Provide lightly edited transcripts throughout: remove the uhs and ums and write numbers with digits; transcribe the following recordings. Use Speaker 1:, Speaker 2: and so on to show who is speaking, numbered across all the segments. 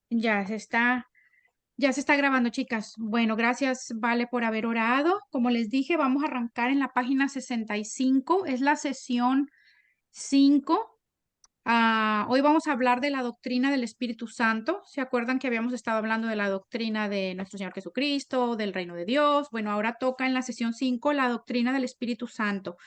Speaker 1: Ya se está, ya se está grabando, chicas. Bueno, gracias, Vale, por haber orado. Como les dije, vamos a arrancar en la página 65. Es la sesión 5. Hoy vamos a hablar de la doctrina del Espíritu Santo. ¿Se acuerdan que habíamos estado hablando de la doctrina de nuestro Señor Jesucristo, del reino de Dios? Bueno, ahora toca en la sesión 5 la doctrina del Espíritu Santo.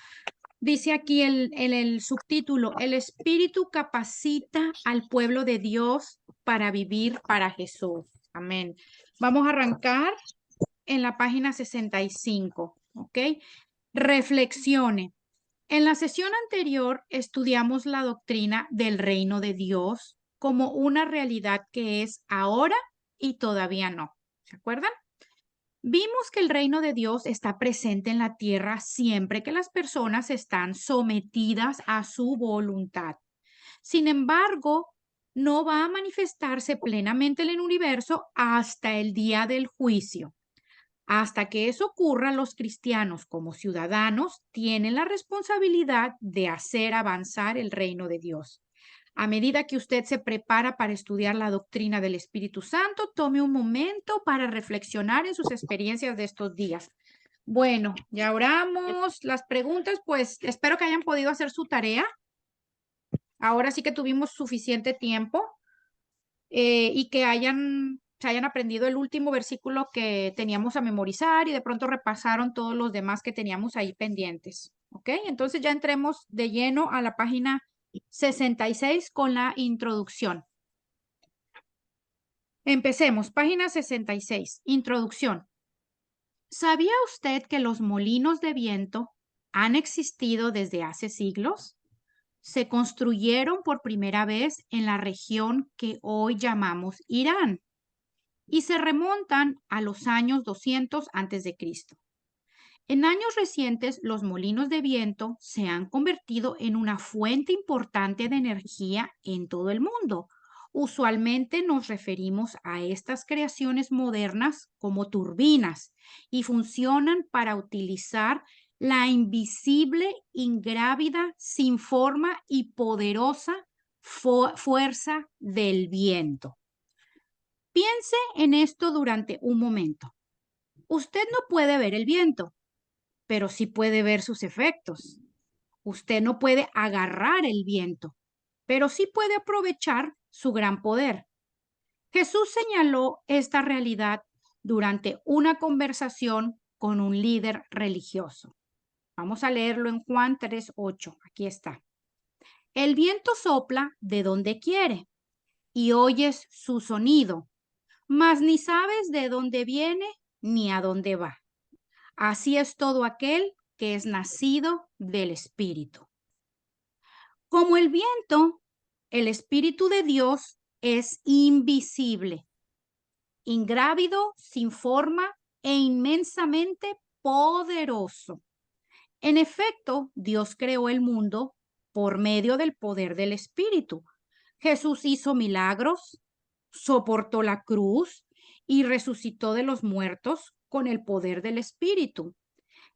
Speaker 1: Dice aquí el subtítulo: el Espíritu capacita al pueblo de Dios para vivir para Jesús. Amén. Vamos a arrancar en la página 65, ¿ok? Reflexione. En la sesión anterior estudiamos la doctrina del reino de Dios como una realidad que es ahora y todavía no. ¿Se acuerdan? Vimos que el reino de Dios está presente en la tierra siempre que las personas están sometidas a su voluntad. Sin embargo, no va a manifestarse plenamente en el universo hasta el día del juicio. Hasta que eso ocurra, los cristianos como ciudadanos tienen la responsabilidad de hacer avanzar el reino de Dios. A medida que usted se prepara para estudiar la doctrina del Espíritu Santo, tome un momento para reflexionar en sus experiencias de estos días. Bueno, ya oramos. Las preguntas, pues espero que hayan podido hacer su tarea. Ahora sí que tuvimos suficiente tiempo y que se hayan aprendido el último versículo que teníamos a memorizar y de pronto repasaron todos los demás que teníamos ahí pendientes. ¿Ok? Entonces ya entremos de lleno a la página 66 con la introducción. Empecemos, página 66, introducción. ¿Sabía usted que los molinos de viento han existido desde hace siglos? Se construyeron por primera vez en la región que hoy llamamos Irán y se remontan a los años 200 antes de Cristo. En años recientes, los molinos de viento se han convertido en una fuente importante de energía en todo el mundo. Usualmente nos referimos a estas creaciones modernas como turbinas y funcionan para utilizar la invisible, ingrávida, sin forma y poderosa fuerza del viento. Piense en esto durante un momento. Usted no puede ver el viento, pero sí puede ver sus efectos. Usted no puede agarrar el viento, pero sí puede aprovechar su gran poder. Jesús señaló esta realidad durante una conversación con un líder religioso. Vamos a leerlo en Juan 3:8. Aquí está. El viento sopla de donde quiere y oyes su sonido, mas ni sabes de dónde viene ni a dónde va. Así es todo aquel que es nacido del Espíritu. Como el viento, el Espíritu de Dios es invisible, ingrávido, sin forma e inmensamente poderoso. En efecto, Dios creó el mundo por medio del poder del Espíritu. Jesús hizo milagros, soportó la cruz y resucitó de los muertos con el poder del Espíritu.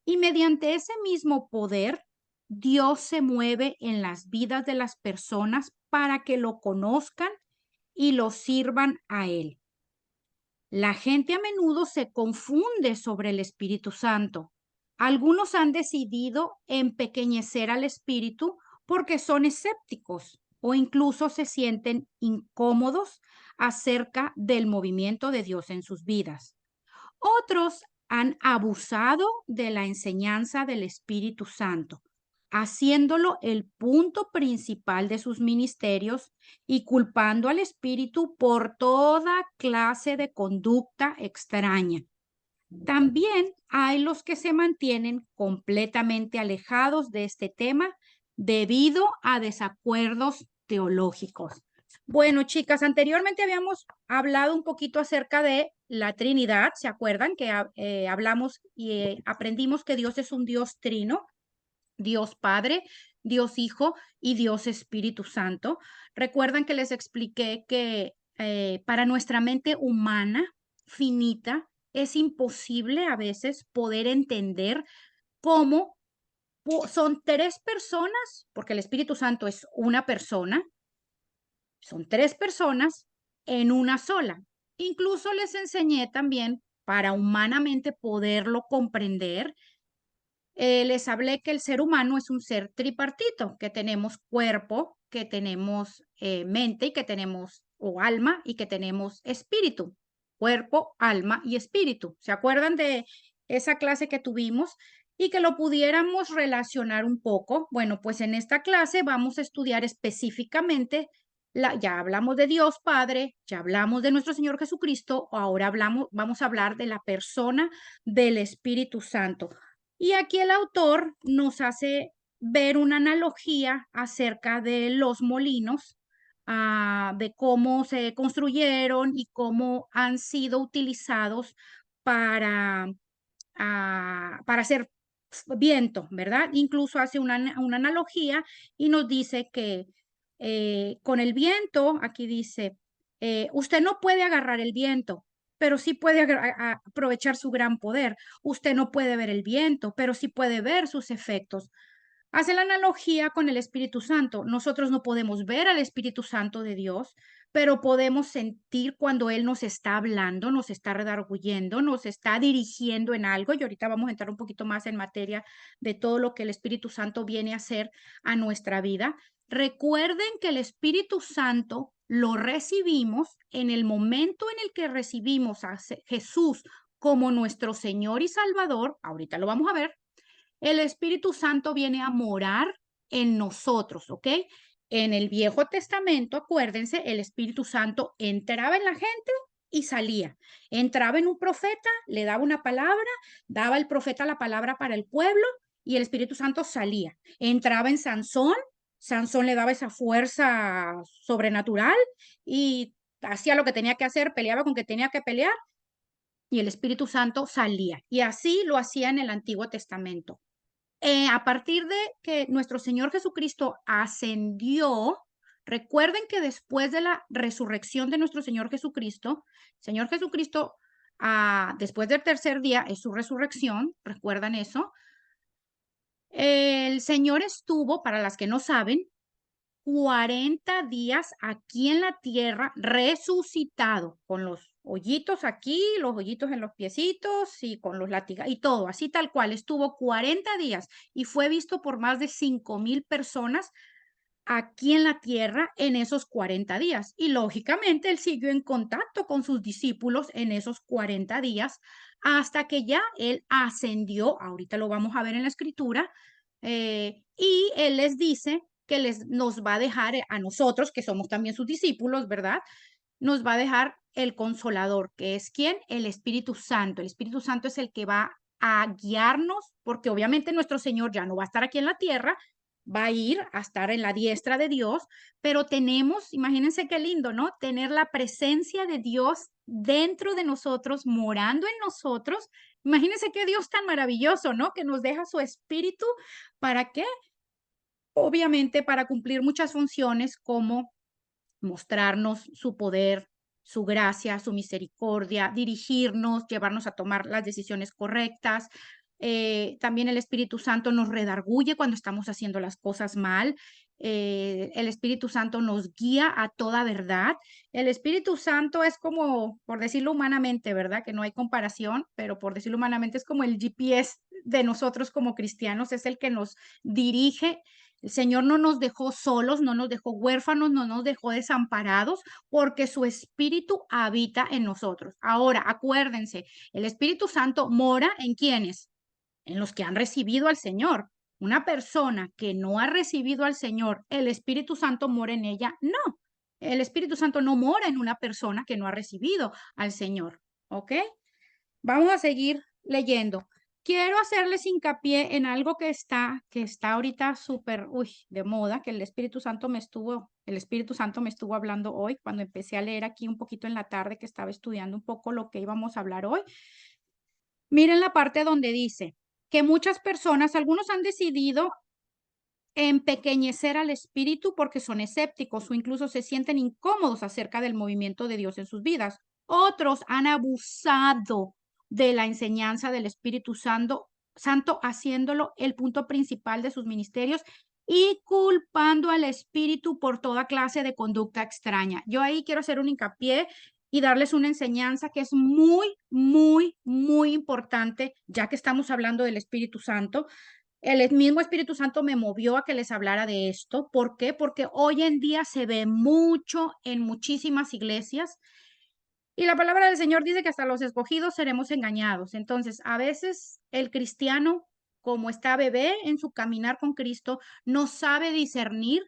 Speaker 1: Y mediante ese mismo poder, Dios se mueve en las vidas de las personas para que lo conozcan y lo sirvan a Él. La gente a menudo se confunde sobre el Espíritu Santo. Algunos han decidido empequeñecer al Espíritu porque son escépticos o incluso se sienten incómodos acerca del movimiento de Dios en sus vidas. Otros han abusado de la enseñanza del Espíritu Santo, haciéndolo el punto principal de sus ministerios y culpando al Espíritu por toda clase de conducta extraña. También hay los que se mantienen completamente alejados de este tema debido a desacuerdos teológicos. Bueno, chicas, anteriormente habíamos hablado un poquito acerca de la Trinidad. ¿Se acuerdan que hablamos y aprendimos que Dios es un Dios trino? Dios Padre, Dios Hijo y Dios Espíritu Santo. Recuerdan que les expliqué que para nuestra mente humana finita es imposible a veces poder entender cómo son tres personas, porque el Espíritu Santo es una persona, son tres personas en una sola. Incluso les enseñé también para humanamente poderlo comprender. Les hablé que el ser humano es un ser tripartito, que tenemos cuerpo, que tenemos mente y que tenemos o alma y que tenemos espíritu. Cuerpo, alma y espíritu. ¿Se acuerdan de esa clase que tuvimos? Y que lo pudiéramos relacionar un poco. Bueno, pues en esta clase vamos a estudiar específicamente, ya hablamos de Dios Padre, ya hablamos de nuestro Señor Jesucristo, ahora vamos a hablar de la persona del Espíritu Santo. Y aquí el autor nos hace ver una analogía acerca de los molinos, de cómo se construyeron y cómo han sido utilizados para, para hacer viento, ¿verdad? Incluso hace una analogía y nos dice que con el viento, aquí dice, usted no puede agarrar el viento, pero sí puede aprovechar su gran poder. Usted no puede ver el viento, pero sí puede ver sus efectos. Hace la analogía con el Espíritu Santo. Nosotros no podemos ver al Espíritu Santo de Dios, pero podemos sentir cuando Él nos está hablando, nos está redarguyendo, nos está dirigiendo en algo. Y ahorita vamos a entrar un poquito más en materia de todo lo que el Espíritu Santo viene a hacer a nuestra vida. Recuerden que el Espíritu Santo lo recibimos en el momento en el que recibimos a Jesús como nuestro Señor y Salvador. Ahorita lo vamos a ver. El Espíritu Santo viene a morar en nosotros, ¿ok? En el Viejo Testamento, acuérdense, el Espíritu Santo entraba en la gente y salía. Entraba en un profeta, le daba una palabra, daba el profeta la palabra para el pueblo y el Espíritu Santo salía. Entraba en Sansón, Sansón le daba esa fuerza sobrenatural y hacía lo que tenía que hacer, peleaba con que tenía que pelear y el Espíritu Santo salía. Y así lo hacía en el Antiguo Testamento. A partir de que nuestro Señor Jesucristo ascendió, recuerden que después de la resurrección de nuestro Señor Jesucristo, después del tercer día es su resurrección, ¿recuerdan eso? El Señor estuvo, para las que no saben, 40 días aquí en la tierra resucitado, con los hoyitos aquí, los hoyitos en los piecitos y con los latigazos y todo, así tal cual. Estuvo 40 días y fue visto por más de 5,000 personas aquí en la tierra en esos 40 días. Y lógicamente él siguió en contacto con sus discípulos en esos 40 días hasta que ya él ascendió, ahorita lo vamos a ver en la escritura, y él les dice que nos va a dejar a nosotros, que somos también sus discípulos, ¿verdad? Nos va a dejar el consolador, que es ¿quién? El Espíritu Santo. El Espíritu Santo es el que va a guiarnos, porque obviamente nuestro Señor ya no va a estar aquí en la tierra, va a ir a estar en la diestra de Dios, pero tenemos, imagínense qué lindo, ¿no? Tener la presencia de Dios dentro de nosotros, morando en nosotros. Imagínense qué Dios tan maravilloso, ¿no? Que nos deja su espíritu. ¿Para qué? Obviamente para cumplir muchas funciones como mostrarnos su poder, su gracia, su misericordia, dirigirnos, llevarnos a tomar las decisiones correctas. También el Espíritu Santo nos redarguye cuando estamos haciendo las cosas mal. El Espíritu Santo nos guía a toda verdad. El Espíritu Santo es como, por decirlo humanamente, ¿verdad? Que no hay comparación, pero por decirlo humanamente es como el GPS de nosotros como cristianos, es el que nos dirige. El Señor no nos dejó solos, no nos dejó huérfanos, no nos dejó desamparados, porque su Espíritu habita en nosotros. Ahora, acuérdense, el Espíritu Santo mora en quienes, en los que han recibido al Señor. Una persona que no ha recibido al Señor, el Espíritu Santo mora en ella. No, el Espíritu Santo no mora en una persona que no ha recibido al Señor. ¿Ok? Vamos a seguir leyendo. Quiero hacerles hincapié en algo que está ahorita súper, de moda, que el Espíritu Santo me estuvo hablando hoy cuando empecé a leer aquí un poquito en la tarde que estaba estudiando un poco lo que íbamos a hablar hoy. Miren la parte donde dice que muchas personas, algunos han decidido empequeñecer al espíritu porque son escépticos o incluso se sienten incómodos acerca del movimiento de Dios en sus vidas. Otros han abusado de la enseñanza del Espíritu Santo, haciéndolo el punto principal de sus ministerios y culpando al espíritu por toda clase de conducta extraña. Yo ahí quiero hacer un hincapié y darles una enseñanza que es muy, muy, muy importante, ya que estamos hablando del Espíritu Santo. El mismo Espíritu Santo me movió a que les hablara de esto. ¿Por qué? Porque hoy en día se ve mucho en muchísimas iglesias y la palabra del Señor dice que hasta los escogidos seremos engañados. Entonces, a veces el cristiano, como está bebé en su caminar con Cristo, no sabe discernir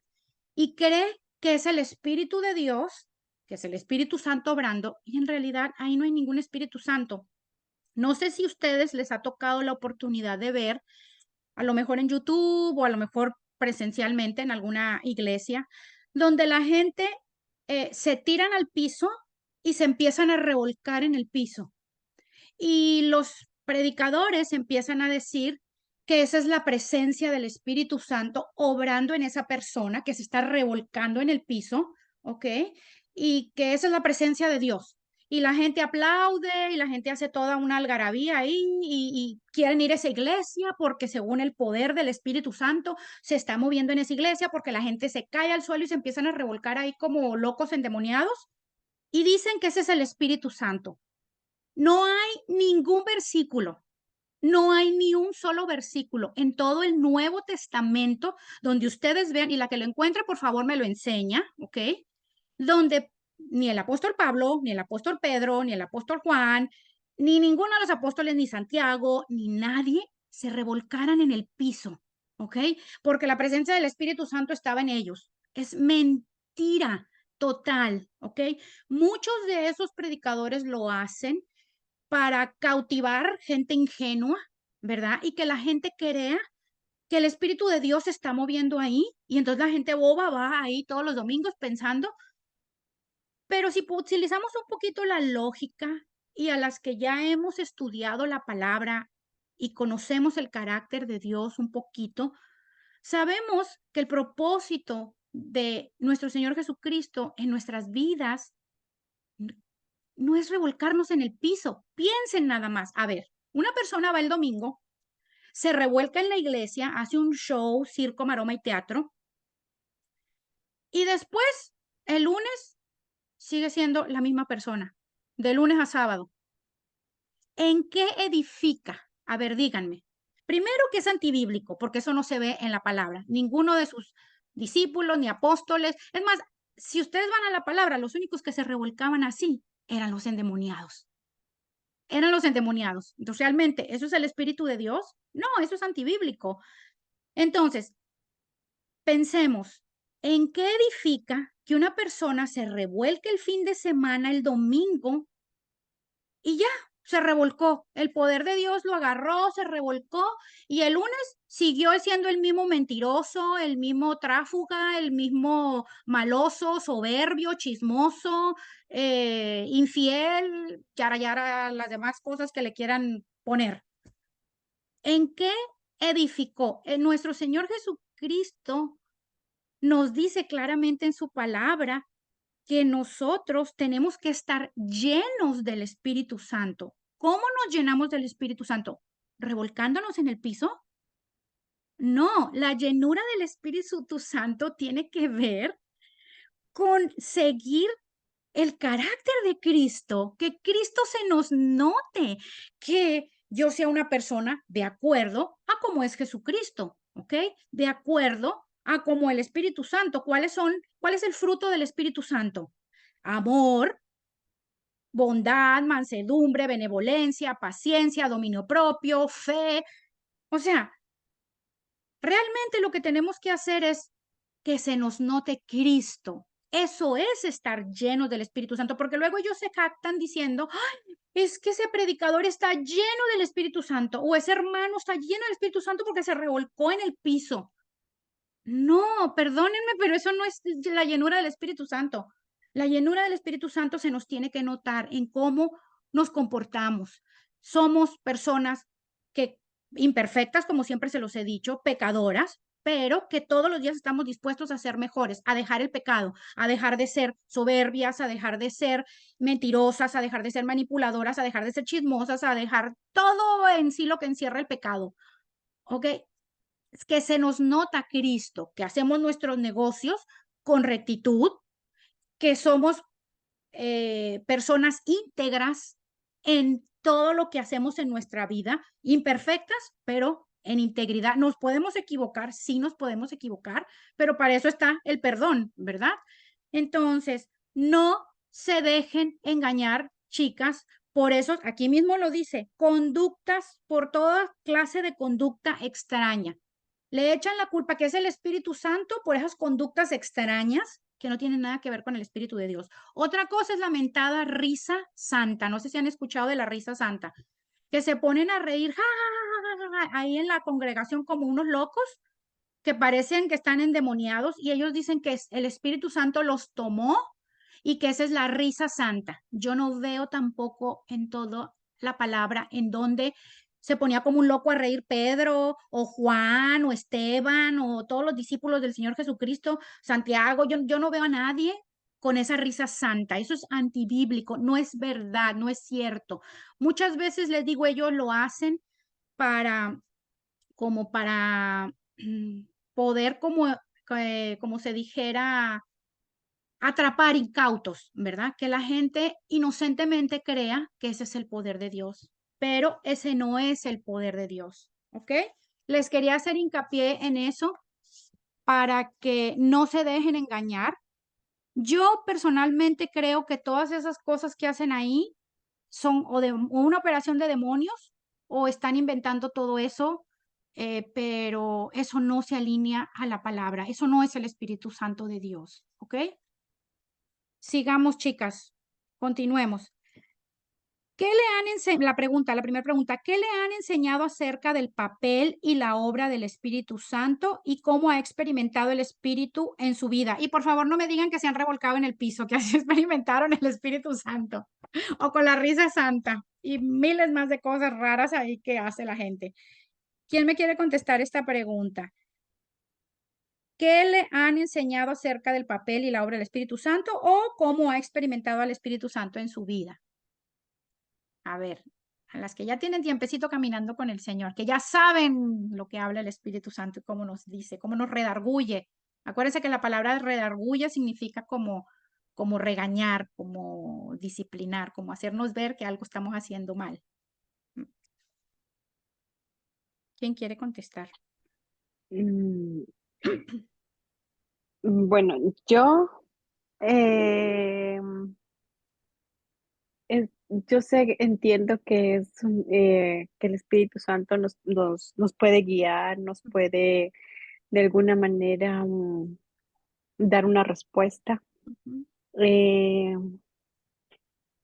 Speaker 1: y cree que es el Espíritu de Dios, que es el Espíritu Santo obrando, y en realidad ahí no hay ningún Espíritu Santo. No sé si a ustedes les ha tocado la oportunidad de ver, a lo mejor en YouTube o a lo mejor presencialmente en alguna iglesia, donde la gente se tiran al piso y se empiezan a revolcar en el piso. Y los predicadores empiezan a decir que esa es la presencia del Espíritu Santo obrando en esa persona que se está revolcando en el piso, ¿ok? Y que esa es la presencia de Dios. Y la gente aplaude y la gente hace toda una algarabía ahí y quieren ir a esa iglesia porque según el poder del Espíritu Santo se está moviendo en esa iglesia porque la gente se cae al suelo y se empiezan a revolcar ahí como locos endemoniados y dicen que ese es el Espíritu Santo. No hay ningún versículo, no hay ni un solo versículo en todo el Nuevo Testamento donde ustedes vean, y la que lo encuentre, por favor, me lo enseña, ¿ok? Donde ni el apóstol Pablo, ni el apóstol Pedro, ni el apóstol Juan, ni ninguno de los apóstoles, ni Santiago, ni nadie se revolcaran en el piso, ¿ok? Porque la presencia del Espíritu Santo estaba en ellos. Es mentira total, ¿ok? Muchos de esos predicadores lo hacen para cautivar gente ingenua, ¿verdad? Y que la gente crea que el Espíritu de Dios se está moviendo ahí y entonces la gente boba va ahí todos los domingos pensando, pero si utilizamos un poquito la lógica y a las que ya hemos estudiado la palabra y conocemos el carácter de Dios un poquito, sabemos que el propósito de nuestro Señor Jesucristo en nuestras vidas no es revolcarnos en el piso. Piensen nada más. A ver, una persona va el domingo, se revuelca en la iglesia, hace un show, circo, maroma y teatro, y después, el lunes, sigue siendo la misma persona, de lunes a sábado. ¿En qué edifica? A ver, díganme. Primero que es antibíblico, porque eso no se ve en la palabra. Ninguno de sus discípulos ni apóstoles. Es más, si ustedes van a la palabra, los únicos que se revolcaban así eran los endemoniados. Eran los endemoniados. Entonces, realmente, ¿eso es el Espíritu de Dios? No, eso es antibíblico. Entonces, pensemos, ¿en qué edifica que una persona se revuelque el fin de semana, el domingo, y ya, se revolcó? El poder de Dios lo agarró, se revolcó, y el lunes siguió siendo el mismo mentiroso, el mismo tráfuga, el mismo maloso, soberbio, chismoso, infiel, yara, yara, las demás cosas que le quieran poner. ¿En qué edificó? Nuestro Señor Jesucristo nos dice claramente en su palabra que nosotros tenemos que estar llenos del Espíritu Santo. ¿Cómo nos llenamos del Espíritu Santo? ¿Revolcándonos en el piso? No, la llenura del Espíritu Santo tiene que ver con seguir el carácter de Cristo, que Cristo se nos note, que yo sea una persona de acuerdo a cómo es Jesucristo, ¿ok? De acuerdo a cómo el Espíritu Santo, cuál es el fruto del Espíritu Santo? Amor, bondad, mansedumbre, benevolencia, paciencia, dominio propio, fe. O sea, realmente lo que tenemos que hacer es que se nos note Cristo. Eso es estar llenos del Espíritu Santo, porque luego ellos se jactan diciendo, ay, es que ese predicador está lleno del Espíritu Santo, o ese hermano está lleno del Espíritu Santo porque se revolcó en el piso. No, perdónenme, pero eso no es la llenura del Espíritu Santo. La llenura del Espíritu Santo se nos tiene que notar en cómo nos comportamos. Somos personas que imperfectas, como siempre se los he dicho, pecadoras, pero que todos los días estamos dispuestos a ser mejores, a dejar el pecado, a dejar de ser soberbias, a dejar de ser mentirosas, a dejar de ser manipuladoras, a dejar de ser chismosas, a dejar todo en sí lo que encierra el pecado. ¿Ok? que se nos nota Cristo, que hacemos nuestros negocios con rectitud, que somos personas íntegras en todo lo que hacemos en nuestra vida, imperfectas, pero en integridad. Nos podemos equivocar, sí nos podemos equivocar, pero para eso está el perdón, ¿verdad? Entonces, no se dejen engañar, chicas. Por eso, aquí mismo lo dice, conductas, por toda clase de conducta extraña. Le echan la culpa que es el Espíritu Santo por esas conductas extrañas que no tienen nada que ver con el Espíritu de Dios. Otra cosa es la mentada risa santa. No sé si han escuchado de la risa santa, que se ponen a reír ¡ja, ja, ja, ja, ja! Ahí en la congregación como unos locos que parecen que están endemoniados y ellos dicen que el Espíritu Santo los tomó y que esa es la risa santa. Yo no veo tampoco en todo la palabra en donde se ponía como un loco a reír Pedro o Juan o Esteban o todos los discípulos del Señor Jesucristo, Santiago. Yo no veo a nadie con esa risa santa. Eso es antibíblico, no es verdad, no es cierto. Muchas veces les digo, ellos lo hacen para, como para poder, como se dijera, atrapar incautos, ¿verdad? Que la gente inocentemente crea que ese es el poder de Dios, pero ese no es el poder de Dios, ¿ok? Les quería hacer hincapié en eso para que no se dejen engañar. Yo personalmente creo que todas esas cosas que hacen ahí son o una operación de demonios o están inventando todo eso, pero eso no se alinea a la palabra, eso no es el Espíritu Santo de Dios, ¿ok? Sigamos, chicas, continuemos. ¿Qué le han enseñado? La primera pregunta, ¿qué le han enseñado acerca del papel y la obra del Espíritu Santo y cómo ha experimentado el Espíritu en su vida? Y por favor, no me digan que se han revolcado en el piso, que así experimentaron el Espíritu Santo o con la risa santa y miles más de cosas raras ahí que hace la gente. ¿Quién me quiere contestar esta pregunta? ¿Qué le han enseñado acerca del papel y la obra del Espíritu Santo o cómo ha experimentado al Espíritu Santo en su vida? A ver, a las que ya tienen tiempecito caminando con el Señor, que ya saben lo que habla el Espíritu Santo y cómo nos dice, cómo nos redarguye. Acuérdense que la palabra redarguye significa como regañar, como disciplinar, como hacernos ver que algo estamos haciendo mal. ¿Quién quiere contestar?
Speaker 2: Mm, Bueno, yo, eh, yo sé, entiendo que que el Espíritu Santo nos puede guiar, nos puede de alguna manera dar una respuesta.
Speaker 1: Ujú.
Speaker 2: Eh,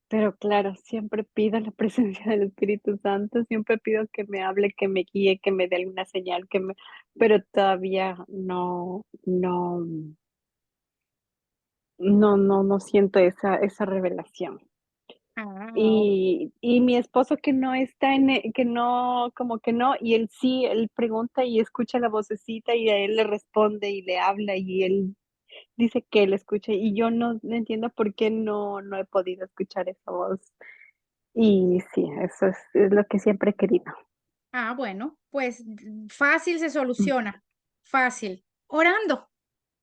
Speaker 2: pero claro, siempre pido la presencia del Espíritu Santo, siempre pido que me hable, que me guíe, que me dé alguna señal, pero todavía no siento esa revelación.
Speaker 1: Ah,
Speaker 2: Y mi esposo que no está que no, como que no, y él sí, él pregunta y escucha la vocecita y a él le responde y le habla y él dice que él escucha y yo no entiendo por qué no he podido escuchar esa voz. Y sí, eso es lo que siempre he querido.
Speaker 1: bueno, pues fácil se soluciona, fácil, orando.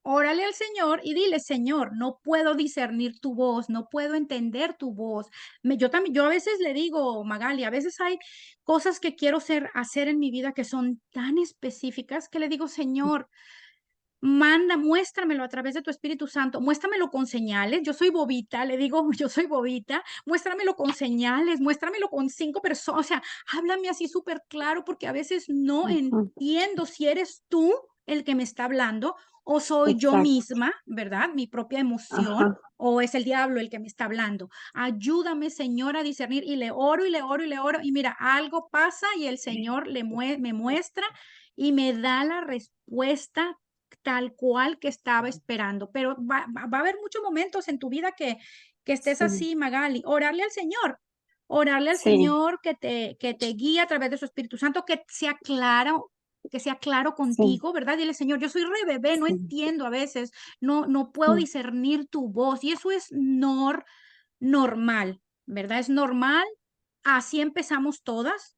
Speaker 1: Órale al Señor y dile, Señor, no puedo discernir tu voz, no puedo entender tu voz. Yo también, yo a veces le digo, Magali, a veces hay cosas que quiero hacer en mi vida que son tan específicas que le digo, Señor, muéstramelo a través de tu Espíritu Santo, muéstramelo con señales. Yo soy bobita, le digo, yo soy bobita, muéstramelo con señales, muéstramelo con 5 personas, o sea, háblame así súper claro porque a veces no
Speaker 2: Ujú,
Speaker 1: entiendo si eres tú el que me está hablando o soy yo
Speaker 2: exacto.
Speaker 1: misma, ¿verdad? Mi propia emoción.
Speaker 2: Ajá.
Speaker 1: O es el diablo el que me está hablando. Ayúdame, Señor, a discernir. Y le oro y le oro y le oro. Y mira, algo pasa y el Señor me muestra y me da la respuesta tal cual que estaba esperando. Pero va a haber muchos momentos en tu vida que estés
Speaker 2: Sí,
Speaker 1: así, Magali. Orarle al
Speaker 2: sí,
Speaker 1: Señor que te guíe a través de su Espíritu Santo, que sea claro
Speaker 2: sí,
Speaker 1: contigo, ¿verdad? Dile, Señor, yo soy re bebé, no
Speaker 2: sí.
Speaker 1: entiendo a veces, no puedo
Speaker 2: Mm,
Speaker 1: discernir tu voz. Y eso es normal, ¿verdad? Es normal. Así empezamos todas.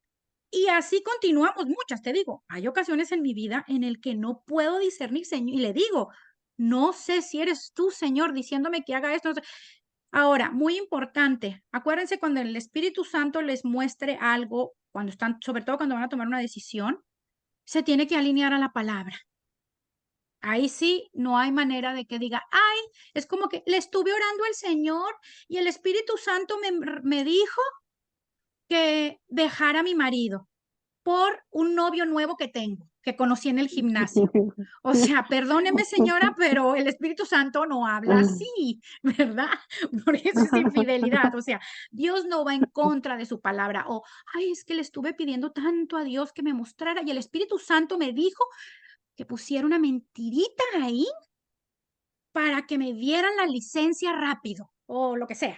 Speaker 1: Y así continuamos muchas, te digo, hay ocasiones en mi vida en el que no puedo discernir, Señor, y le digo, no sé si eres tú, Señor, diciéndome que haga esto. No sé. Ahora, muy importante, acuérdense cuando el Espíritu Santo les muestre algo, cuando están, sobre todo cuando van a tomar una decisión, se tiene que alinear a la palabra. Ahí sí, no hay manera de que diga, ay, es como que le estuve orando al Señor y el Espíritu Santo me dijo que dejara a mi marido por un novio nuevo que tengo, que conocí en el gimnasio. O sea, perdóneme, señora, pero el Espíritu Santo no habla así, ¿verdad? Porque eso es infidelidad. O sea, Dios no va en contra de su palabra. O, ay, es que le estuve pidiendo tanto a Dios que me mostrara y el Espíritu Santo me dijo que pusiera una mentirita ahí para que me dieran la licencia rápido o lo que sea.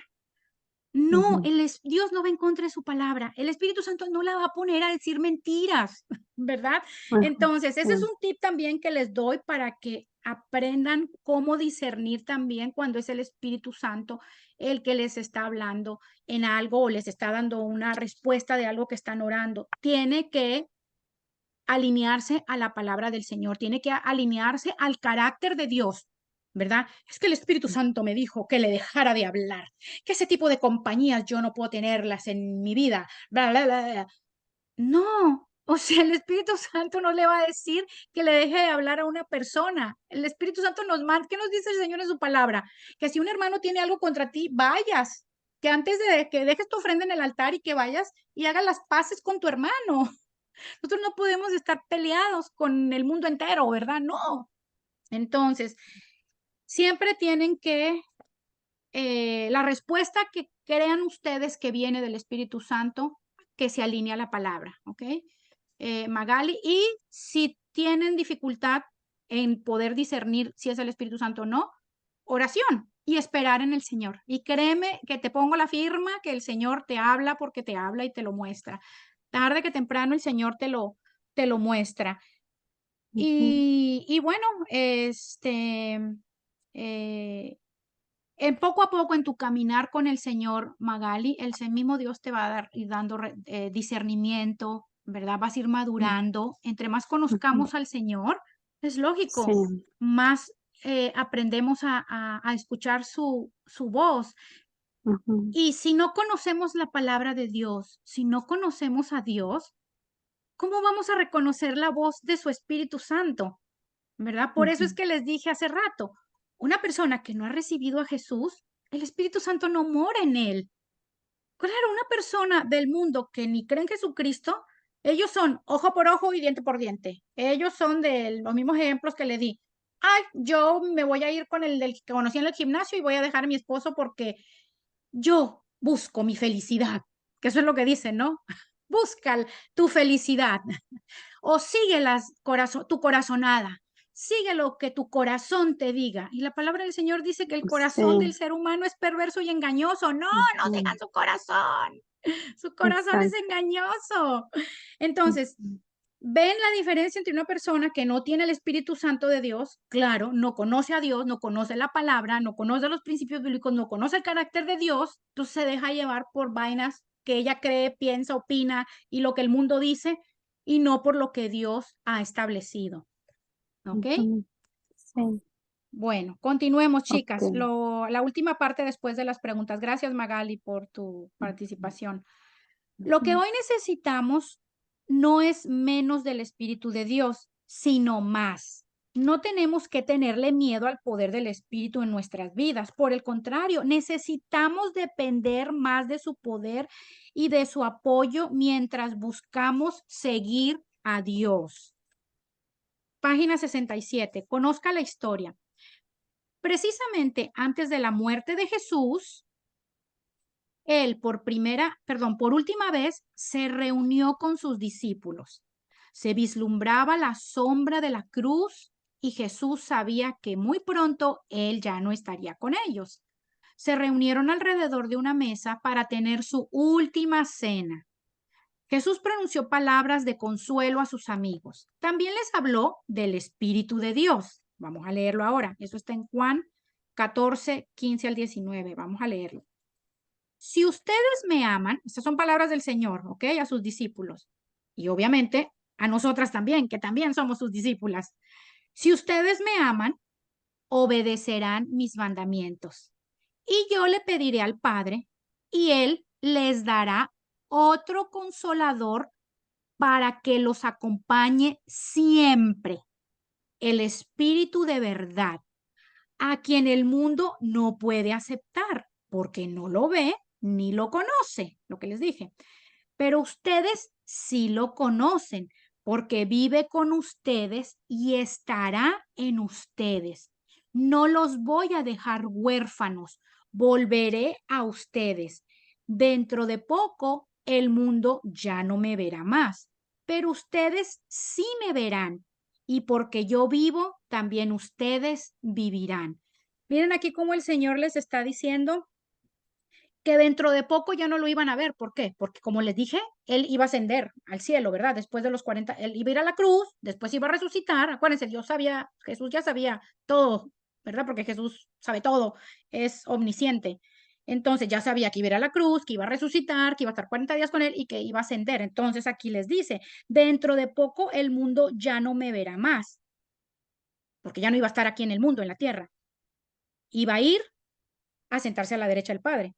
Speaker 1: No,
Speaker 2: Ujú,
Speaker 1: Dios no va en contra de su palabra. El Espíritu Santo no la va a poner a decir mentiras, ¿verdad?
Speaker 2: ujú,
Speaker 1: Entonces, ese es
Speaker 2: sí,
Speaker 1: un tip también que les doy para que aprendan cómo discernir también cuando es el Espíritu Santo el que les está hablando en algo o les está dando una respuesta de algo que están orando. Tiene que alinearse a la palabra del Señor, tiene que alinearse al carácter de Dios, ¿verdad? Es que el Espíritu Santo me dijo que le dejara de hablar, que ese tipo de compañías yo no puedo tenerlas en mi vida. Bla, bla, bla, bla. No, o sea, el Espíritu Santo no le va a decir que le deje de hablar a una persona. El Espíritu Santo nos manda, ¿qué nos dice el Señor en su palabra? Que si un hermano tiene algo contra ti, vayas, que antes de que dejes tu ofrenda en el altar y que vayas y hagas las paces con tu hermano. Nosotros no podemos estar peleados con el mundo entero, ¿verdad? No. Entonces, siempre tienen que, la respuesta que crean ustedes que viene del Espíritu Santo, que se alinea a la palabra, ¿ok? Magali, y si tienen dificultad en poder discernir si es el Espíritu Santo o no, oración y esperar en el Señor. Y créeme que te pongo la firma que el Señor te habla porque te habla y te lo muestra. Tarde que temprano el Señor te lo muestra.
Speaker 2: ujú,
Speaker 1: Y bueno, eh, en poco a poco en tu caminar con el Señor, Magali, mismo Dios te va a dar y dando discernimiento, ¿verdad? Vas a ir
Speaker 2: ujú,
Speaker 1: madurando. Entre más
Speaker 2: ujú,
Speaker 1: conozcamos al Señor, es
Speaker 2: sí,
Speaker 1: lógico, más aprendemos a escuchar su voz.
Speaker 2: ujú,
Speaker 1: Y si no conocemos la palabra de Dios, si no conocemos a Dios, ¿cómo vamos a reconocer la voz de su Espíritu Santo? ¿Verdad? Por eso
Speaker 2: ujú,
Speaker 1: es que les dije hace rato, una persona que no ha recibido a Jesús, el Espíritu Santo no mora en él. Claro, una persona del mundo que ni cree en Jesucristo, ellos son ojo por ojo y diente por diente. Ellos son de los mismos ejemplos que le di. Ay, yo me voy a ir con el del que conocí en el gimnasio y voy a dejar a mi esposo porque yo busco mi felicidad. Que eso es lo que dicen, ¿no? Busca tu felicidad. O sigue tu corazonada, sigue lo que tu corazón te diga. Y la palabra del Señor dice que el corazón del
Speaker 2: sí,
Speaker 1: ser humano es perverso y engañoso. No, no
Speaker 2: ujú,
Speaker 1: sigan su corazón. Su corazón es
Speaker 2: exacto,
Speaker 1: engañoso. Entonces,
Speaker 2: ujú,
Speaker 1: ven la diferencia entre una persona que no tiene el Espíritu Santo de Dios, claro, no conoce a Dios, no conoce la palabra, no conoce los principios bíblicos, no conoce el carácter de Dios, entonces se deja llevar por vainas que ella cree, piensa, opina y lo que el mundo dice y no por lo que Dios ha establecido. ¿Ok?
Speaker 2: ujú, sí,
Speaker 1: Bueno, continuemos, chicas.
Speaker 2: okey,
Speaker 1: La última parte después de las preguntas. Gracias, Magali, por tu
Speaker 2: ujú,
Speaker 1: participación. Lo que
Speaker 2: ujú,
Speaker 1: hoy necesitamos no es menos del Espíritu de Dios, sino más. No tenemos que tenerle miedo al poder del Espíritu en nuestras vidas. Por el contrario, necesitamos depender más de su poder y de su apoyo mientras buscamos seguir a Dios. Página 67. Conozca la historia. Precisamente antes de la muerte de Jesús, él por última vez se reunió con sus discípulos. Se vislumbraba la sombra de la cruz y Jesús sabía que muy pronto él ya no estaría con ellos. Se reunieron alrededor de una mesa para tener su última cena. Jesús pronunció palabras de consuelo a sus amigos. También les habló del Espíritu de Dios. Vamos a leerlo ahora. Eso está en Juan 14, 15 al 19. Vamos a leerlo. Si ustedes me aman, estas son palabras del Señor, ¿ok? A sus discípulos. y obviamente a nosotras también, que también somos sus discípulas. Si ustedes me aman, obedecerán mis mandamientos. Y yo le pediré al Padre, y Él les dará otro consolador para que los acompañe siempre, el Espíritu de verdad, a quien el mundo no puede aceptar, porque no lo ve ni lo conoce, lo que les dije. Pero ustedes sí lo conocen, porque vive con ustedes y estará en ustedes. No los voy a dejar huérfanos, volveré a ustedes. Dentro de poco el mundo ya no me verá más, pero ustedes sí me verán, y porque yo vivo, también ustedes vivirán. Miren aquí cómo el Señor les está diciendo que dentro de poco ya no lo iban a ver. ¿Por qué? Porque como les dije, él iba a ascender al cielo, ¿verdad? Después de los 40, él iba a ir a la cruz, después iba a resucitar. Acuérdense, Dios sabía, Jesús ya sabía todo, ¿verdad? Porque Jesús sabe todo, es omnisciente. Entonces ya sabía que iba a ir a la cruz, que iba a resucitar, que iba a estar 40 días con él y que iba a ascender. Entonces aquí les dice, dentro de poco el mundo ya no me verá más, porque ya no iba a estar aquí en el mundo, en la tierra. Iba a ir a sentarse a la derecha del Padre.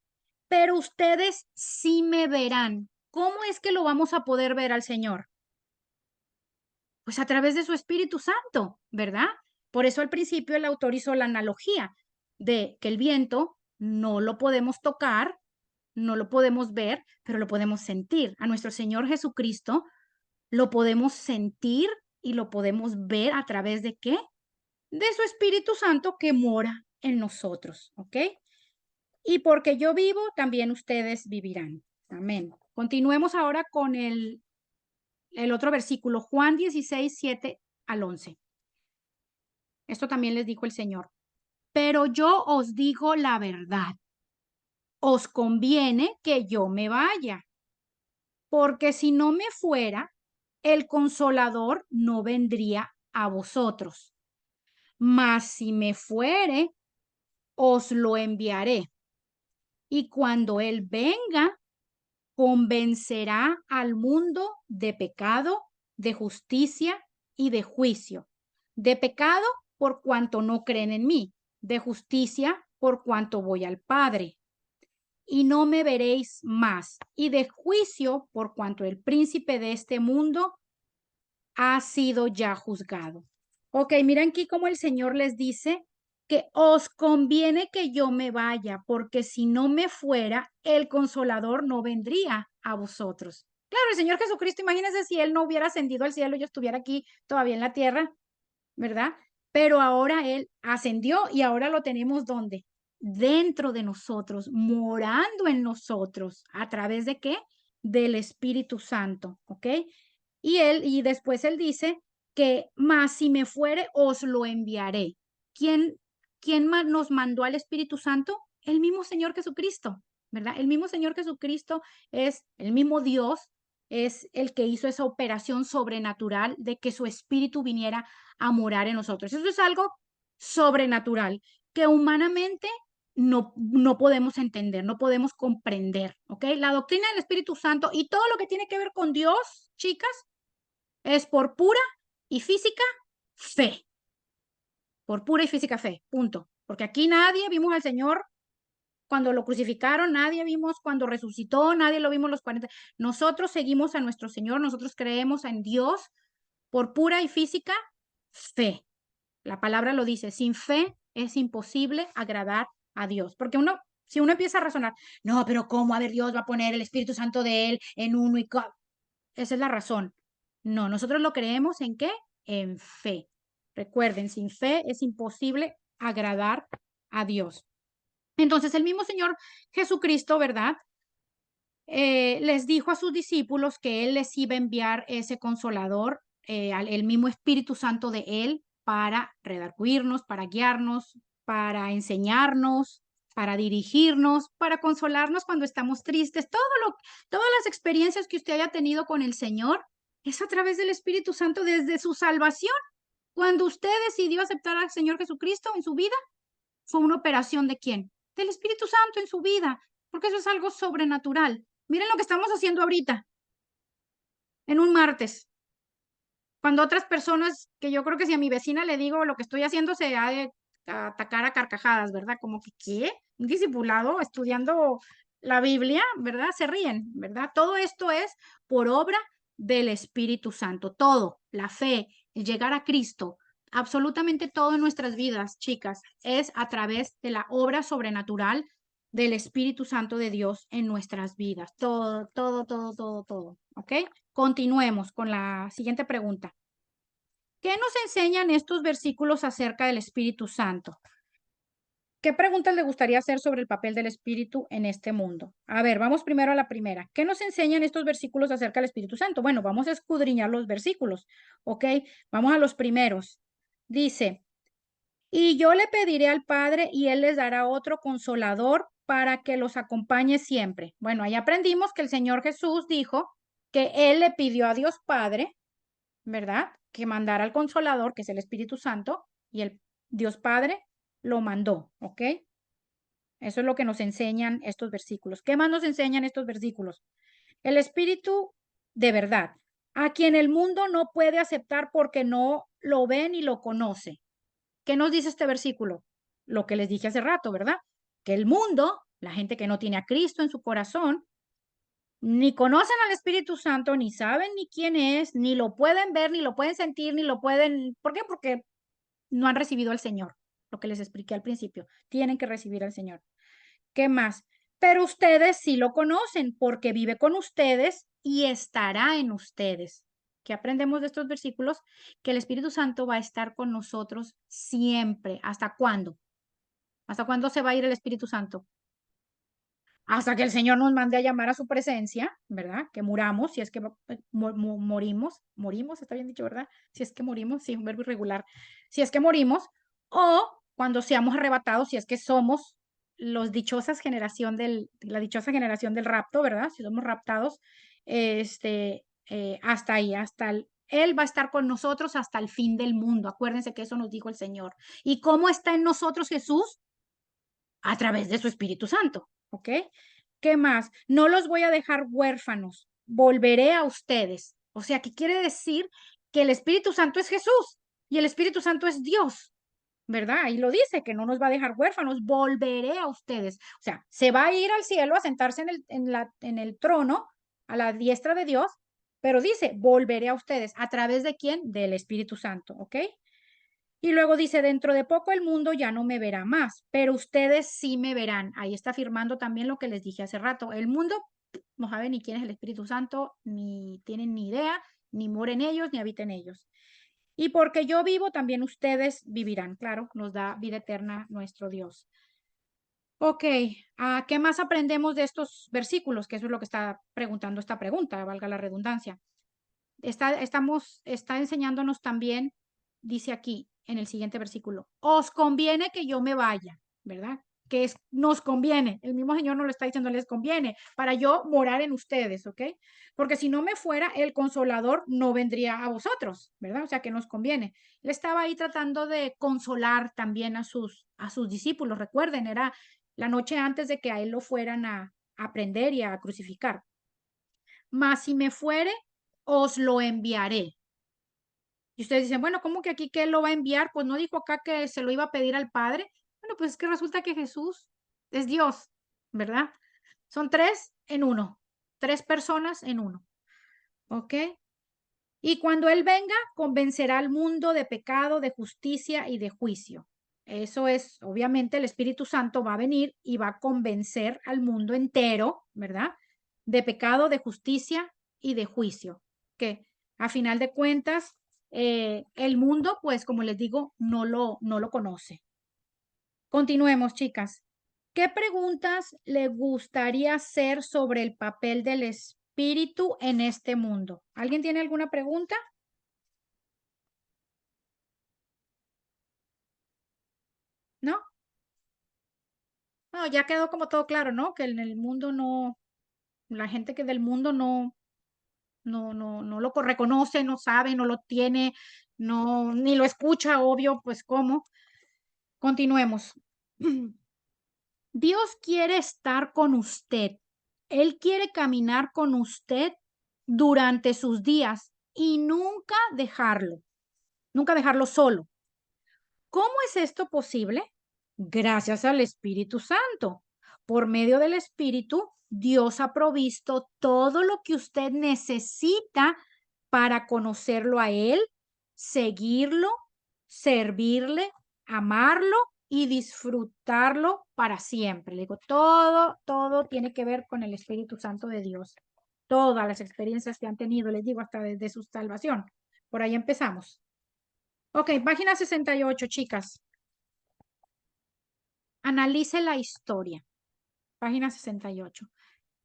Speaker 1: Pero ustedes sí me verán. ¿Cómo es que lo vamos a poder ver al Señor? Pues a través de su Espíritu Santo, ¿verdad? Por eso al principio el autor hizo la analogía de que el viento no lo podemos tocar, no lo podemos ver, pero lo podemos sentir. A nuestro Señor Jesucristo lo podemos sentir y lo podemos ver a través de ¿qué? De su Espíritu Santo que mora en nosotros, ¿ok? Y porque yo vivo, también ustedes vivirán. Amén. Continuemos ahora con el otro versículo, Juan 16, 7 al 11. Esto también les dijo el Señor. Pero yo os digo la verdad. Os conviene que yo me vaya, porque si no me fuera, el consolador no vendría a vosotros. Mas si me fuere, os lo enviaré. Y cuando Él venga, convencerá al mundo de pecado, de justicia y de juicio. De pecado por cuanto no creen en mí, de justicia por cuanto voy al Padre y no me veréis más, y de juicio por cuanto el príncipe de este mundo ha sido ya juzgado. Ok, miren aquí cómo el Señor les dice que os conviene que yo me vaya, porque si no me fuera, el consolador no vendría a vosotros. Claro, el Señor Jesucristo, imagínense si Él no hubiera ascendido al cielo, yo estuviera aquí todavía en la tierra, ¿verdad? Pero ahora Él ascendió y ahora lo tenemos ¿dónde? Dentro de nosotros, morando en nosotros. ¿A través de qué? Del Espíritu Santo, ¿ok? Y después él dice que más si me fuere, os lo enviaré. ¿Quién, quién nos mandó al Espíritu Santo? El mismo Señor Jesucristo, ¿verdad? El mismo Señor Jesucristo es el mismo Dios, es el que hizo esa operación sobrenatural de que su Espíritu viniera a morar en nosotros. Eso es algo sobrenatural que humanamente no podemos entender, no podemos comprender, ¿ok? La doctrina del Espíritu Santo y todo lo que tiene que ver con Dios, chicas, es por pura y física fe. Por pura y física fe, punto. Porque aquí nadie vimos al Señor cuando lo crucificaron, nadie vimos cuando resucitó, nadie lo vimos los 40. Nosotros seguimos a nuestro Señor, nosotros creemos en Dios por pura y física fe. La palabra lo dice, sin fe es imposible agradar a Dios. Porque si uno empieza a razonar, no, pero ¿cómo? A ver, Dios va a poner el Espíritu Santo de Él en uno y... Esa es la razón. No, nosotros lo creemos en qué? En fe. Recuerden, sin fe es imposible agradar a Dios. Entonces el mismo Señor Jesucristo, ¿verdad? Les dijo a sus discípulos que Él les iba a enviar ese consolador, el mismo Espíritu Santo de Él, para redarguirnos, para guiarnos, para enseñarnos, para dirigirnos, para consolarnos cuando estamos tristes. Todas las experiencias que usted haya tenido con el Señor es a través del Espíritu Santo desde su salvación. Cuando usted decidió aceptar al Señor Jesucristo en su vida, fue una operación ¿de quién? Del Espíritu Santo en su vida, porque eso es algo sobrenatural. Miren lo que estamos haciendo ahorita. en un martes. Cuando otras personas, que yo creo que si a mi vecina le digo lo que estoy haciendo, se ha de atacar a carcajadas, ¿verdad? Como que, ¿qué? Un discipulado estudiando la Biblia, ¿verdad? Se ríen, ¿verdad? Todo esto es por obra del Espíritu Santo. Todo, la fe, el llegar a Cristo, absolutamente todo en nuestras vidas, chicas, es a través de la obra sobrenatural del Espíritu Santo de Dios en nuestras vidas. Todo, todo, todo, todo, todo. ¿Ok? Continuemos con la siguiente pregunta. ¿Qué nos enseñan estos versículos acerca del Espíritu Santo? ¿Qué preguntas le gustaría hacer sobre el papel del Espíritu en este mundo? A ver, vamos primero a la primera. ¿Qué nos enseñan estos versículos acerca del Espíritu Santo? Bueno, vamos a escudriñar los versículos, ¿ok? Vamos a los primeros. Dice, y yo le pediré al Padre y Él les dará otro consolador para que los acompañe siempre. Bueno, ahí aprendimos que el Señor Jesús dijo que Él le pidió a Dios Padre, ¿verdad? Que mandara al Consolador, que es el Espíritu Santo, y el Dios Padre lo mandó, ¿ok? Eso es lo que nos enseñan estos versículos. ¿Qué más nos enseñan estos versículos? El Espíritu de verdad, a quien el mundo no puede aceptar porque no lo ve ni lo conoce. ¿Qué nos dice este versículo? Lo que les dije hace rato, ¿verdad? Que el mundo, la gente que no tiene a Cristo en su corazón, ni conocen al Espíritu Santo, ni saben ni quién es, ni lo pueden ver, ni lo pueden sentir, ni lo pueden... ¿Por qué? Porque no han recibido al Señor. Lo que les expliqué al principio. Tienen que recibir al Señor. ¿Qué más? Pero ustedes sí lo conocen porque vive con ustedes y estará en ustedes. ¿Qué aprendemos de estos versículos? Que el Espíritu Santo va a estar con nosotros siempre. ¿Hasta cuándo? ¿Hasta cuándo se va a ir el Espíritu Santo? Hasta que el Señor nos mande a llamar a su presencia, ¿verdad? Que muramos, si es que morimos, está bien dicho, ¿verdad? Si es que morimos, sí, un verbo irregular, si es que morimos, o cuando seamos arrebatados, si es que somos la dichosa generación del rapto, ¿verdad? Si somos raptados, hasta ahí, Él va a estar con nosotros hasta el fin del mundo. Acuérdense que eso nos dijo el Señor. ¿Y cómo está en nosotros Jesús? A través de su Espíritu Santo, ¿ok? ¿Qué más? No los voy a dejar huérfanos, volveré a ustedes. O sea, ¿qué quiere decir? Que el Espíritu Santo es Jesús y el Espíritu Santo es Dios, ¿verdad? Ahí lo dice, que no nos va a dejar huérfanos, volveré a ustedes. O sea, se va a ir al cielo a sentarse en el trono, a la diestra de Dios, pero dice, volveré a ustedes. ¿A través de quién? Del Espíritu Santo, ¿ok? Y luego dice, dentro de poco el mundo ya no me verá más, pero ustedes sí me verán. Ahí está afirmando también lo que les dije hace rato. El mundo no sabe ni quién es el Espíritu Santo, ni tienen ni idea, ni mora en ellos, ni habita en ellos. Y porque yo vivo, también ustedes vivirán. Claro, nos da vida eterna nuestro Dios. Ok, ¿qué más aprendemos de estos versículos? Que eso es lo que está preguntando esta pregunta, valga la redundancia. Está enseñándonos también, dice aquí en el siguiente versículo, os conviene que yo me vaya, ¿verdad? Nos conviene, el mismo Señor nos lo está diciendo, les conviene, para yo morar en ustedes, ¿ok? Porque si no me fuera, el consolador no vendría a vosotros, ¿verdad? O sea que nos conviene. Él estaba ahí tratando de consolar también a sus discípulos, recuerden, era la noche antes de que a él lo fueran a prender y a crucificar. Mas si me fuere, os lo enviaré. Y ustedes dicen, bueno, ¿cómo que aquí que él lo va a enviar? Pues no dijo acá que se lo iba a pedir al Padre. Bueno, pues es que resulta que Jesús es Dios, ¿verdad? Son tres en uno, tres personas en uno, ¿ok? Y cuando Él venga, convencerá al mundo de pecado, de justicia y de juicio. Eso es, obviamente, el Espíritu Santo va a venir y va a convencer al mundo entero, ¿verdad? De pecado, de justicia y de juicio. Que a final de cuentas, el mundo, pues como les digo, no lo conoce. Continuemos, chicas. ¿Qué preguntas le gustaría hacer sobre el papel del Espíritu en este mundo? ¿Alguien tiene alguna pregunta? ¿No? No, ya quedó como todo claro, ¿no? Que en el mundo no, la gente que del mundo no lo reconoce, no sabe, no lo tiene, no, ni lo escucha, obvio, pues cómo. Continuemos. Dios quiere estar con usted. Él quiere caminar con usted durante sus días y nunca dejarlo solo. ¿Cómo es esto posible? Gracias al Espíritu Santo. Por medio del Espíritu, Dios ha provisto todo lo que usted necesita para conocerlo a Él, seguirlo, servirle, amarlo y disfrutarlo para siempre. Le digo, todo tiene que ver con el Espíritu Santo de Dios. Todas las experiencias que han tenido, les digo, hasta desde su salvación. Por ahí empezamos. Ok, página 68, chicas. Analice la historia. Página 68.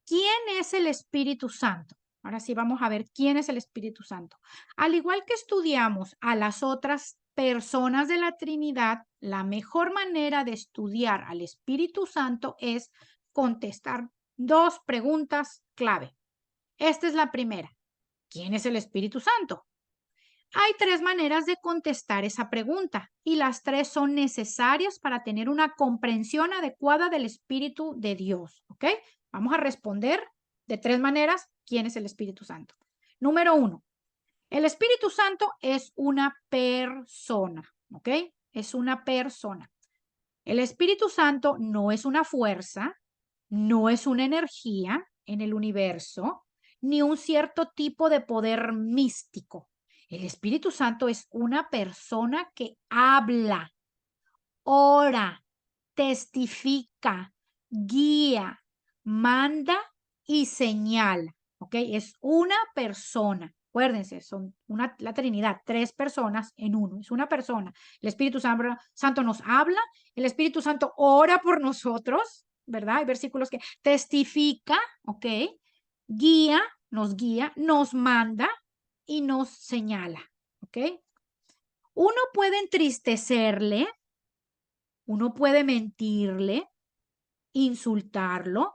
Speaker 1: ¿Quién es el Espíritu Santo? Ahora sí, vamos a ver quién es el Espíritu Santo. Al igual que estudiamos a las otras personas de la Trinidad, la mejor manera de estudiar al Espíritu Santo es contestar dos preguntas clave. Esta es la primera. ¿Quién es el Espíritu Santo? Hay tres maneras de contestar esa pregunta y las tres son necesarias para tener una comprensión adecuada del Espíritu de Dios. ¿Ok? Vamos a responder de tres maneras quién es el Espíritu Santo. Número uno, el Espíritu Santo es una persona. ¿Ok? Es una persona. El Espíritu Santo no es una fuerza, no es una energía en el universo, ni un cierto tipo de poder místico. El Espíritu Santo es una persona que habla, ora, testifica, guía, manda y señala. ¿Ok? Es una persona. Acuérdense, son la Trinidad, tres personas en uno. Es una persona. El Espíritu Santo nos habla, el Espíritu Santo ora por nosotros, ¿verdad? Hay versículos que testifica, ¿ok? Guía, nos manda y nos señala, ¿ok? Uno puede entristecerle, uno puede mentirle, insultarlo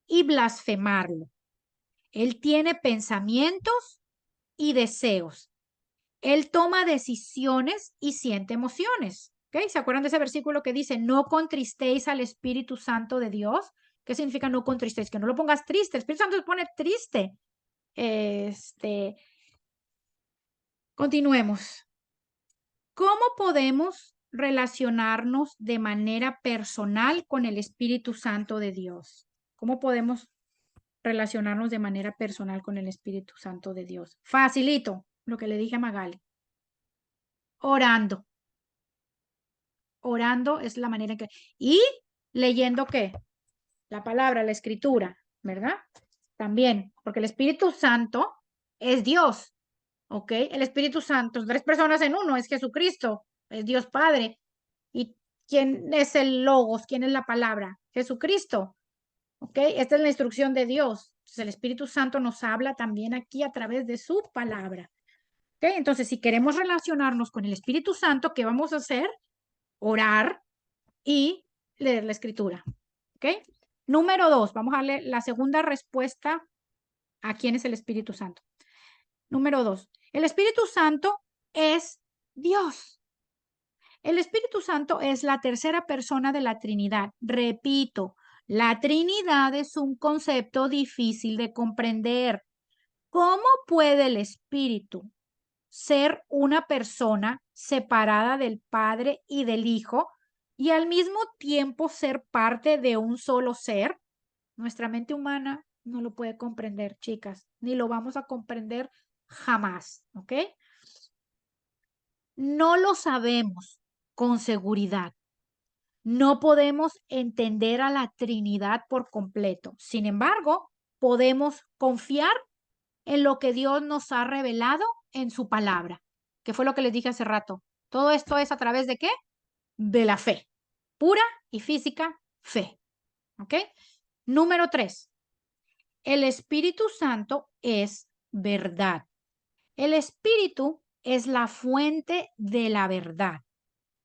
Speaker 1: y blasfemarlo. Él tiene pensamientos y deseos. Él toma decisiones y siente emociones. ¿Ok? ¿Se acuerdan de ese versículo que dice, no contristéis al Espíritu Santo de Dios? ¿Qué significa no contristéis? Que no lo pongas triste. El Espíritu Santo se pone triste. Continuemos. ¿Cómo podemos relacionarnos de manera personal con el Espíritu Santo de Dios? ¿Cómo podemos relacionarnos de manera personal con el Espíritu Santo de Dios? Facilito, lo que le dije a Magali. Orando. Orando es la manera en que... Y leyendo qué? La palabra, la escritura, ¿verdad? También, porque el Espíritu Santo es Dios, ¿ok? El Espíritu Santo, tres personas en uno, es Jesucristo, es Dios Padre. ¿Y quién es el Logos? ¿Quién es la palabra? Jesucristo, ¿ok? Esta es la instrucción de Dios. Entonces, el Espíritu Santo nos habla también aquí a través de su palabra. ¿Ok? Entonces, si queremos relacionarnos con el Espíritu Santo, ¿qué vamos a hacer? Orar y leer la escritura. ¿Ok? Número dos, vamos a darle la segunda respuesta a quién es el Espíritu Santo. Número dos, el Espíritu Santo es Dios. El Espíritu Santo es la tercera persona de la Trinidad. Repito, la Trinidad es un concepto difícil de comprender. ¿Cómo puede el Espíritu ser una persona separada del Padre y del Hijo y al mismo tiempo ser parte de un solo ser? Nuestra mente humana no lo puede comprender, chicas, ni lo vamos a comprender jamás, ¿ok? No lo sabemos con seguridad. No podemos entender a la Trinidad por completo. Sin embargo, podemos confiar en lo que Dios nos ha revelado en su palabra, que fue lo que les dije hace rato. Todo esto es a través de qué? De la fe, pura y física fe. ¿Ok? Número 3. El Espíritu Santo es verdad. El Espíritu es la fuente de la verdad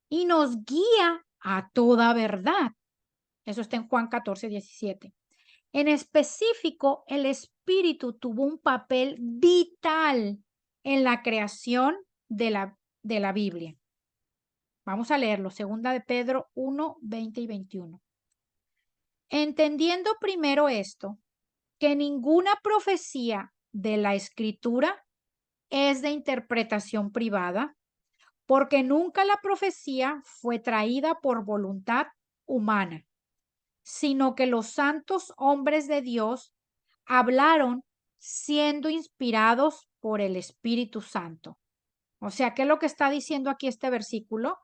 Speaker 1: y nos guía a toda verdad. Eso está en Juan 14:17. En específico, el Espíritu tuvo un papel vital en la creación de la Biblia. Vamos a leerlo, segunda de Pedro 1, 20 y 21. Entendiendo primero esto, que ninguna profecía de la Escritura es de interpretación privada, porque nunca la profecía fue traída por voluntad humana, sino que los santos hombres de Dios hablaron siendo inspirados por el Espíritu Santo. O sea, ¿qué es lo que está diciendo aquí este versículo?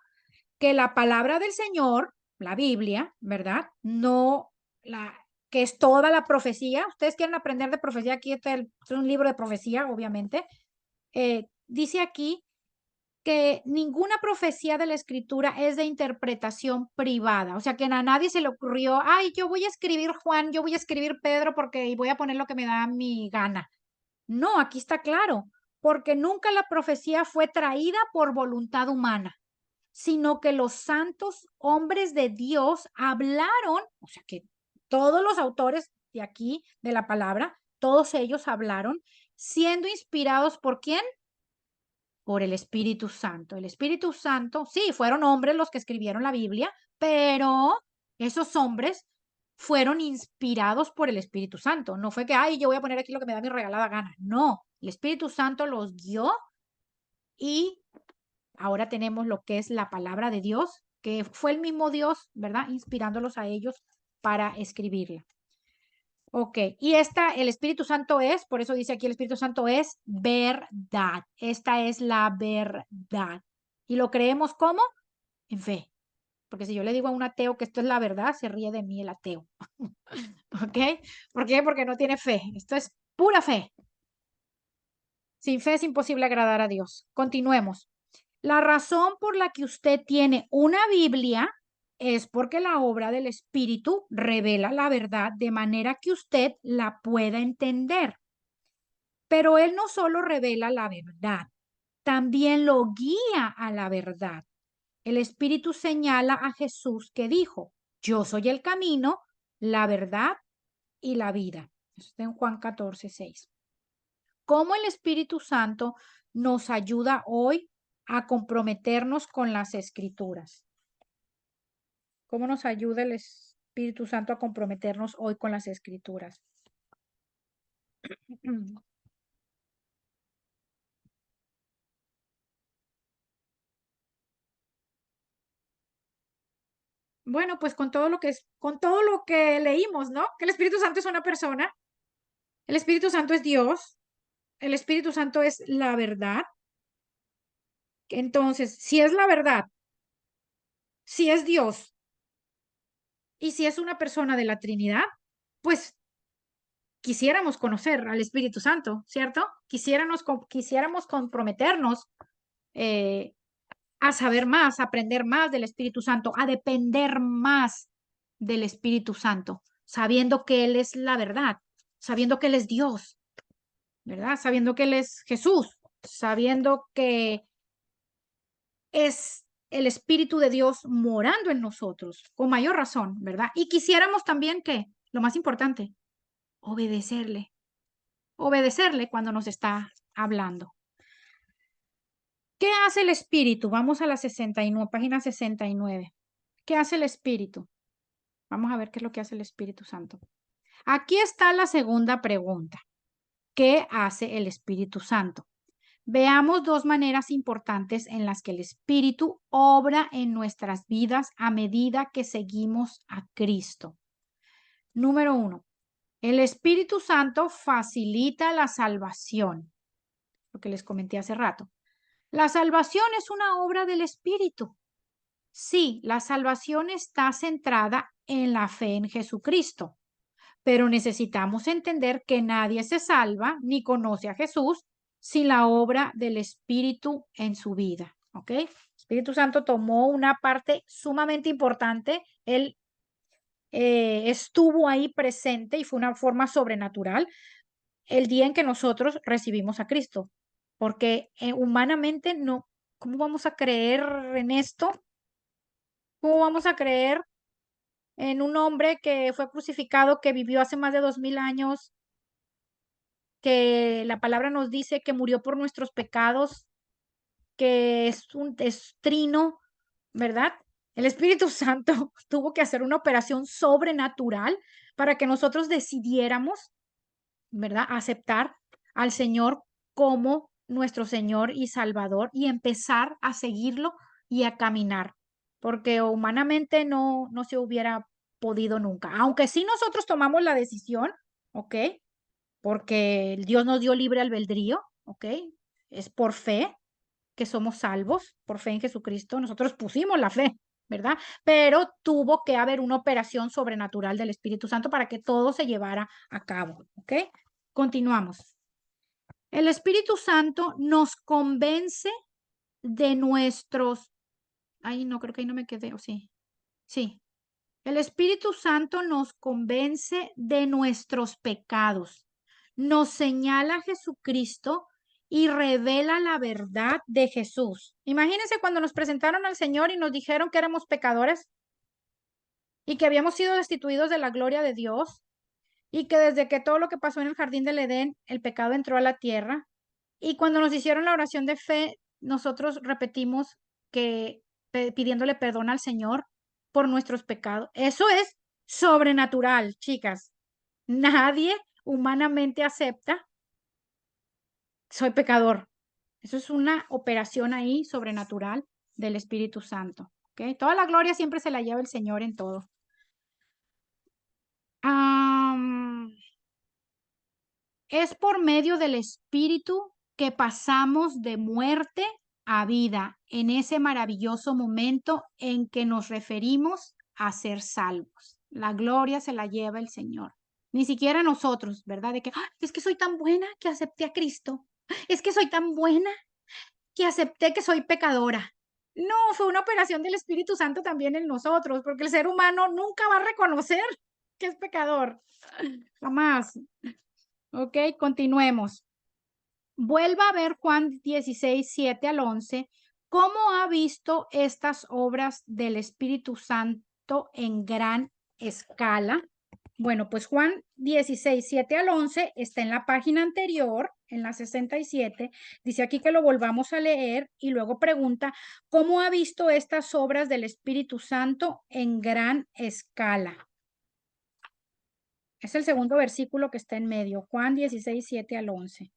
Speaker 1: Que la palabra del Señor, la Biblia, ¿verdad? No, que es toda la profecía. Ustedes quieren aprender de profecía, aquí está es un libro de profecía, obviamente. Dice aquí que ninguna profecía de la Escritura es de interpretación privada. O sea, que a nadie se le ocurrió, ay, yo voy a escribir Juan, yo voy a escribir Pedro porque voy a poner lo que me da mi gana. No, aquí está claro, porque nunca la profecía fue traída por voluntad humana, sino que los santos hombres de Dios hablaron, o sea que todos los autores de aquí, de la palabra, todos ellos hablaron, siendo inspirados por ¿quién? Por el Espíritu Santo. El Espíritu Santo, sí, fueron hombres los que escribieron la Biblia, pero esos hombres fueron inspirados por el Espíritu Santo. No fue que, ay, yo voy a poner aquí lo que me da mi regalada gana. No, el Espíritu Santo los guió y ahora tenemos lo que es la palabra de Dios, que fue el mismo Dios, ¿verdad? Inspirándolos a ellos para escribirla. Ok, y el Espíritu Santo es, por eso dice aquí el Espíritu Santo es verdad. Esta es la verdad. ¿Y lo creemos cómo? En fe. Porque si yo le digo a un ateo que esto es la verdad, se ríe de mí el ateo. ¿Ok? ¿Por qué? Porque no tiene fe. Esto es pura fe. Sin fe es imposible agradar a Dios. Continuemos. La razón por la que usted tiene una Biblia es porque la obra del Espíritu revela la verdad de manera que usted la pueda entender. Pero Él no solo revela la verdad, también lo guía a la verdad. El Espíritu señala a Jesús que dijo, yo soy el camino, la verdad y la vida. Eso está en Juan 14:6. ¿Cómo el Espíritu Santo nos ayuda hoy a comprometernos con las Escrituras? ¿Cómo nos ayuda el Espíritu Santo a comprometernos hoy con las Escrituras? Bueno, pues con todo lo que leímos, ¿no? Que el Espíritu Santo es una persona, el Espíritu Santo es Dios, el Espíritu Santo es la verdad. Entonces, si es la verdad, si es Dios y si es una persona de la Trinidad, pues quisiéramos conocer al Espíritu Santo, ¿cierto? Quisiéramos comprometernos eh, a saber más, a aprender más del Espíritu Santo, a depender más del Espíritu Santo, sabiendo que Él es la verdad, sabiendo que Él es Dios, ¿verdad? Sabiendo que Él es Jesús, sabiendo que es el Espíritu de Dios morando en nosotros, con mayor razón, ¿verdad? Y quisiéramos también que, lo más importante, obedecerle, obedecerle cuando nos está hablando. ¿Qué hace el Espíritu? Vamos a la 69, página 69. ¿Qué hace el Espíritu? Vamos a ver qué es lo que hace el Espíritu Santo. Aquí está la segunda pregunta. ¿Qué hace el Espíritu Santo? Veamos dos maneras importantes en las que el Espíritu obra en nuestras vidas a medida que seguimos a Cristo. Número 1. El Espíritu Santo facilita la salvación, lo que les comenté hace rato. La salvación es una obra del Espíritu. Sí, la salvación está centrada en la fe en Jesucristo, pero necesitamos entender que nadie se salva ni conoce a Jesús sin la obra del Espíritu en su vida. ¿Ok? El Espíritu Santo tomó una parte sumamente importante. Él estuvo ahí presente y fue una forma sobrenatural el día en que nosotros recibimos a Cristo. Porque humanamente no, ¿cómo vamos a creer en esto? ¿Cómo vamos a creer en un hombre que fue crucificado, que vivió hace más de 2000 años, que la palabra nos dice que murió por nuestros pecados, que es un trino, ¿verdad? El Espíritu Santo tuvo que hacer una operación sobrenatural para que nosotros decidiéramos, ¿verdad? al Señor como nuestro Señor y Salvador y empezar a seguirlo y a caminar, porque humanamente no se hubiera podido nunca. Aunque sí nosotros tomamos la decisión, ¿ok? Porque Dios nos dio libre albedrío, ¿ok? Es por fe que somos salvos, por fe en Jesucristo. Nosotros pusimos la fe, ¿verdad? Pero tuvo que haber una operación sobrenatural del Espíritu Santo para que todo se llevara a cabo, ¿ok? Continuamos. El Espíritu Santo nos convence de nuestros... Ay, no, creo que ahí no me quedé, o sí. Sí. El Espíritu Santo nos convence de nuestros pecados, nos señala a Jesucristo y revela la verdad de Jesús. Imagínense cuando nos presentaron al Señor y nos dijeron que éramos pecadores y que habíamos sido destituidos de la gloria de Dios y que desde que todo lo que pasó en el jardín del Edén, el pecado entró a la tierra. Y cuando nos hicieron la oración de fe, nosotros repetimos que pidiéndole perdón al Señor por nuestros pecados. Eso es sobrenatural, chicas. Nadie humanamente acepta, soy pecador. Eso es una operación ahí sobrenatural del Espíritu Santo. ¿Ok? Toda la gloria siempre se la lleva el Señor en todo. Es por medio del Espíritu que pasamos de muerte a vida en ese maravilloso momento en que nos referimos a ser salvos. La gloria se la lleva el Señor. Ni siquiera nosotros, ¿verdad? De que es que soy tan buena que acepté a Cristo. Es que soy tan buena que acepté que soy pecadora. No, fue una operación del Espíritu Santo también en nosotros, porque el ser humano nunca va a reconocer que es pecador. Jamás. Ok, continuemos. Vuelva a ver Juan 16, 7 al 11. ¿Cómo ha visto estas obras del Espíritu Santo en gran escala? Bueno, pues Juan 16, 7 al 11 está en la página anterior, en la 67. Dice aquí que lo volvamos a leer y luego pregunta, ¿cómo ha visto estas obras del Espíritu Santo en gran escala? Es el segundo versículo que está en medio, Juan 16, 7 al 11.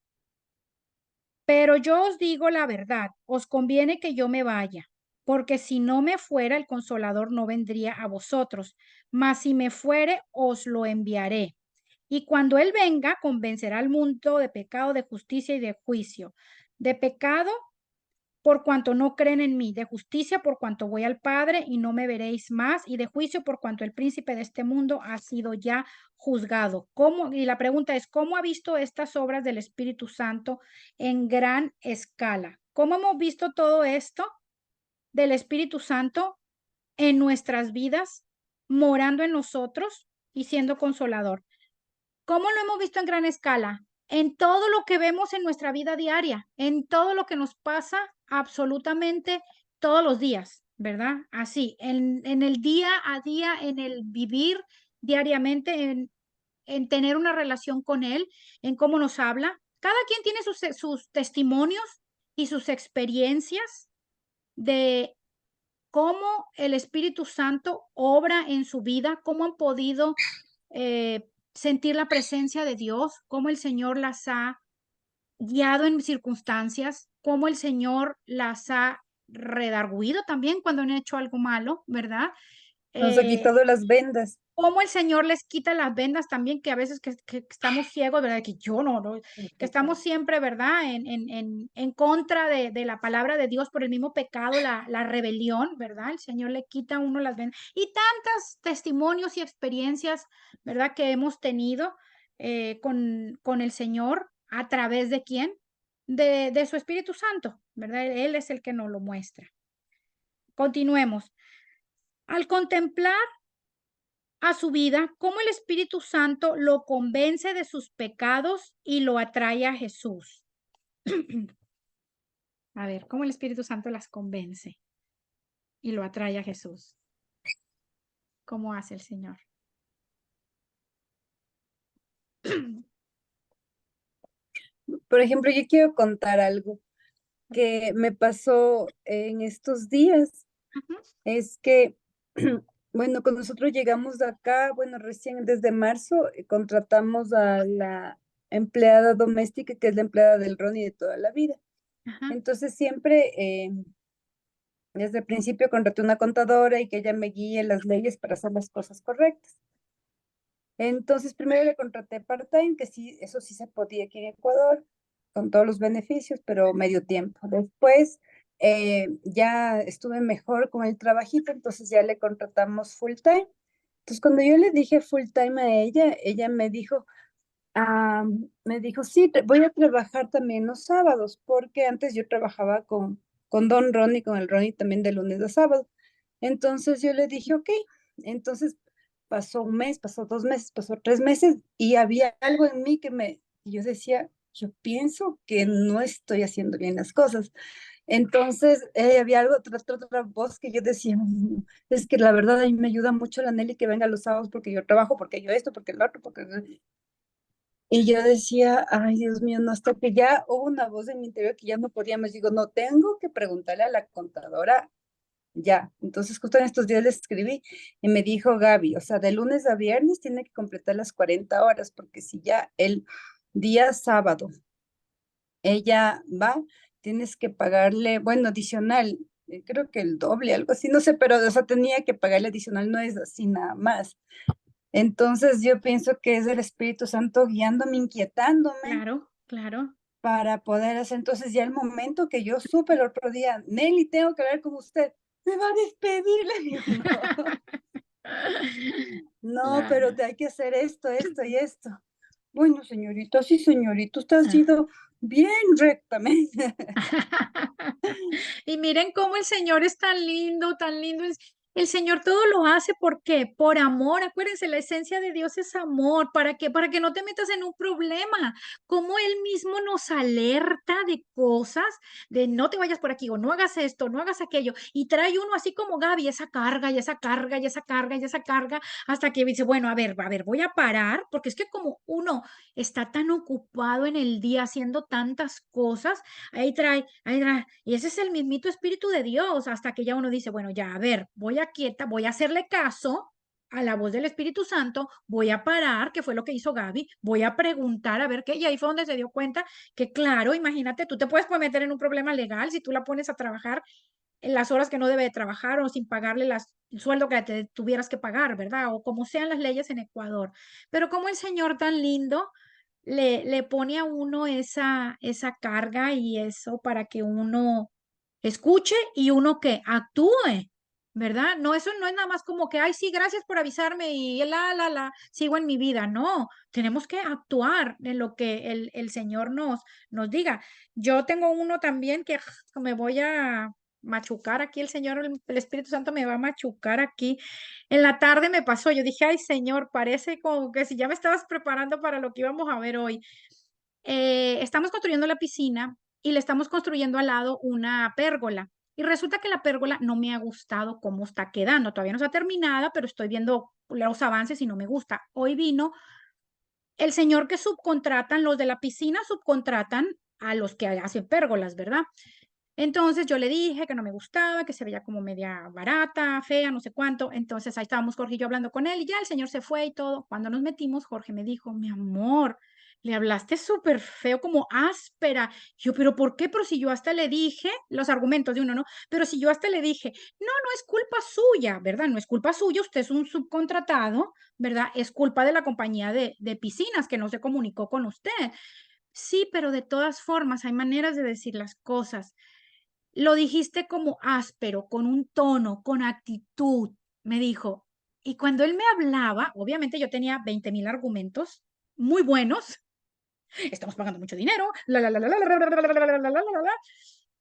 Speaker 1: Pero yo os digo la verdad, os conviene que yo me vaya, porque si no me fuera, el Consolador no vendría a vosotros, mas si me fuere, os lo enviaré. Y cuando Él venga, convencerá al mundo de pecado, de justicia y de juicio. De pecado, por cuanto no creen en mí, de justicia por cuanto voy al Padre y no me veréis más, y de juicio por cuanto el príncipe de este mundo ha sido ya juzgado. ¿Cómo? Y la pregunta es, ¿cómo ha visto estas obras del Espíritu Santo en gran escala? ¿Cómo hemos visto todo esto del Espíritu Santo en nuestras vidas, morando en nosotros y siendo consolador? ¿Cómo lo hemos visto en gran escala? En todo lo que vemos en nuestra vida diaria, en todo lo que nos pasa absolutamente todos los días, ¿verdad? Así, en el día a día, en el vivir diariamente, en tener una relación con Él, en cómo nos habla. Cada quien tiene sus testimonios y sus experiencias de cómo el Espíritu Santo obra en su vida, cómo han podido sentir la presencia de Dios, cómo el Señor las ha guiado en circunstancias, cómo el Señor las ha redarguido también cuando han hecho algo malo, ¿verdad?
Speaker 3: Nos ha
Speaker 1: Eh,
Speaker 3: quitado las vendas.
Speaker 1: cómo el Señor les quita las vendas también, que a veces que estamos ciegos, ¿verdad? Que yo no, que estamos siempre, ¿verdad? En contra de la palabra de Dios por el mismo pecado, la rebelión, ¿verdad? El Señor le quita a uno las vendas. Y tantos testimonios y experiencias, ¿verdad? Que hemos tenido con el Señor a través de quién? De su Espíritu Santo, ¿verdad? Él es el que nos lo muestra. Continuemos. Al contemplar a su vida, cómo el Espíritu Santo lo convence de sus pecados y lo atrae a Jesús. A ver, cómo el Espíritu Santo las convence y lo atrae a Jesús. ¿Cómo hace el Señor?
Speaker 3: Por ejemplo, yo quiero contar algo que me pasó en estos días.
Speaker 1: Ujú,
Speaker 3: Es que, bueno, cuando nosotros llegamos de acá, bueno, recién desde marzo contratamos a la empleada doméstica, que es la empleada del Ronnie de toda la vida.
Speaker 1: Ajá.
Speaker 3: Entonces siempre, desde el principio contraté una contadora y que ella me guíe las leyes para hacer las cosas correctas. Entonces primero le contraté part-time, que sí, eso sí se podía aquí en Ecuador, con todos los beneficios, pero medio tiempo. Después ya estuve mejor con el trabajito, entonces ya le contratamos full-time. Entonces cuando yo le dije full-time a ella ah, me dijo, sí, voy a trabajar también los sábados, porque antes yo trabajaba con Don Ronnie, con el Ronnie también de lunes a sábado. Entonces yo le dije, ok. Entonces pasó un mes, pasó 2 meses, pasó 3 meses, y había algo en mí y yo decía, yo pienso que no estoy haciendo bien las cosas. Entonces, había algo, otra voz que yo decía, "No, es que la verdad a mí me ayuda mucho la Nelly que venga los sábados porque yo trabajo, porque yo esto, porque el otro, porque... Y yo decía, ay, Dios mío, no, hasta que ya hubo una voz en mi interior que ya no podía más. Digo, no, tengo que preguntarle a la contadora ya. Entonces, justo en estos días le escribí y me dijo Gaby, o sea, de lunes a viernes tiene que completar las 40 horas, porque si ya el día sábado ella va, tienes que pagarle, bueno, adicional, creo que el doble, algo así, no sé, pero, o sea, tenía que pagarle adicional, no es así nada más. Entonces yo pienso que es el Espíritu Santo guiándome, inquietándome
Speaker 1: Claro, claro.
Speaker 3: para poder hacer. Entonces ya el momento que yo supe el otro día, Nelly, tengo que hablar con usted, me va a despedir. Le digo, no, no, pero
Speaker 1: Claro.
Speaker 3: hay que hacer esto, esto y esto. Bueno, señorita, sí, señorita, usted ha
Speaker 1: Ah.
Speaker 3: sido bien rectamente.
Speaker 1: Y miren cómo el Señor es tan lindo, tan lindo. El Señor todo lo hace, ¿por qué? Por amor. Acuérdense, la esencia de Dios es amor. ¿Para qué? Para que no te metas en un problema. Como Él mismo nos alerta de cosas, de no te vayas por aquí, o no hagas esto, no hagas aquello. Y trae uno así como Gaby, esa carga, y esa carga, y esa carga, y esa carga, hasta que dice, bueno, a ver, voy a parar, porque es que como uno está tan ocupado en el día haciendo tantas cosas, ahí trae, y ese es el mismito Espíritu de Dios, hasta que ya uno dice, bueno, ya, a ver, voy a quieta, voy a hacerle caso a la voz del Espíritu Santo, voy a parar, que fue lo que hizo Gaby, voy a preguntar a ver qué, y ahí fue donde se dio cuenta que, claro, imagínate, tú te puedes meter en un problema legal si tú la pones a trabajar en las horas que no debe de trabajar o sin pagarle el sueldo que te tuvieras que pagar, ¿verdad? O como sean las leyes en Ecuador. Pero como el Señor tan lindo le pone a uno esa carga y eso para que uno escuche y uno que actúe, ¿verdad? No, eso no es nada más como que, ay, sí, gracias por avisarme y sigo en mi vida. No, tenemos que actuar en lo que el Señor nos diga. Yo tengo uno también que me voy a machucar aquí, el Señor, el Espíritu Santo me va a machucar aquí. En la tarde me pasó, yo dije, ay, Señor, parece como que si ya me estabas preparando para lo que íbamos a ver hoy. Estamos construyendo la piscina y le estamos construyendo al lado una pérgola. Y resulta que la pérgola no me ha gustado cómo está quedando. Todavía no está terminada, pero estoy viendo los avances y no me gusta. Hoy vino el señor que subcontratan, los de la piscina subcontratan a los que hacen pérgolas, ¿verdad? Entonces yo le dije que no me gustaba, que se veía como media barata, fea, no sé cuánto. Entonces ahí estábamos Jorge y yo hablando con él y ya el señor se fue y todo. Cuando nos metimos, Jorge me dijo, mi amor, le hablaste súper feo, como áspera. Yo, pero ¿por qué? Pero si yo hasta le dije, los argumentos de uno, ¿no? Pero si yo hasta le dije, no, no es culpa suya, ¿verdad? No es culpa suya, usted es un subcontratado, ¿verdad? Es culpa de la compañía de piscinas que no se comunicó con usted. Sí, pero de todas formas hay maneras de decir las cosas. Lo dijiste como áspero, con un tono, con actitud, me dijo. Y cuando él me hablaba, obviamente yo tenía 20,000 argumentos muy buenos. Estamos pagando mucho dinero,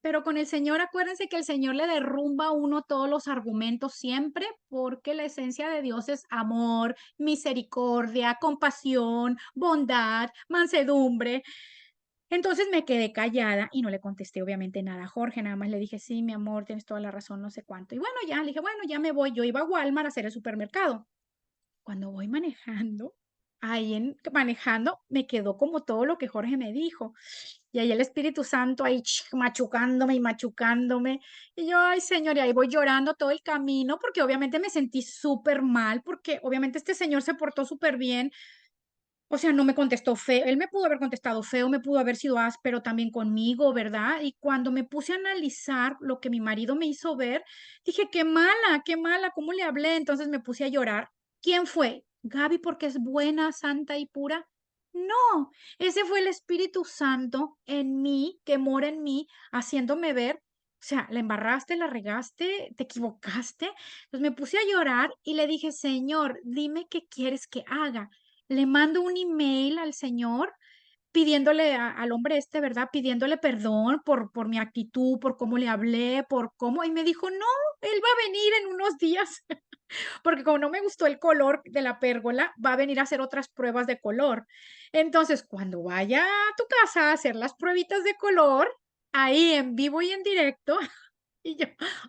Speaker 1: pero con el Señor, acuérdense que el Señor le derrumba a uno todos los argumentos siempre, porque la esencia de Dios es amor, misericordia, compasión, bondad, mansedumbre. Entonces me quedé callada y no le contesté obviamente nada a Jorge, nada más le dije, sí, mi amor, tienes toda la razón, no sé cuánto. Y bueno, ya, le dije, bueno, ya me voy. Yo iba a Walmart a hacer el supermercado. Cuando voy manejando, manejando, me quedó como todo lo que Jorge me dijo. Y ahí el Espíritu Santo ahí machucándome y machucándome. Y yo, ay, Señor, y ahí voy llorando todo el camino porque obviamente me sentí súper mal porque obviamente este señor se portó súper bien, O sea, no me contestó feo. Él me pudo haber contestado feo, me pudo haber sido áspero también conmigo, ¿verdad? Y cuando me puse a analizar lo que mi marido me hizo ver, dije, qué mala, ¿cómo le hablé? Entonces me puse a llorar. ¿Quién fue? Gaby, porque es buena, santa y pura. No, ese fue el Espíritu Santo en mí, que mora en mí, haciéndome ver. O sea, la embarraste, la regaste, te equivocaste. Entonces me puse a llorar y le dije, Señor, dime qué quieres que haga. Le mando un email al Señor pidiéndole al hombre este, ¿verdad? Pidiéndole perdón por mi actitud, por cómo le hablé, por cómo, y me dijo, no, él va a venir en unos días, porque como no me gustó el color de la pérgola, va a venir a hacer otras pruebas de color. Entonces, cuando vaya a tu casa a hacer las pruebitas de color, ahí en vivo y en directo, y yo,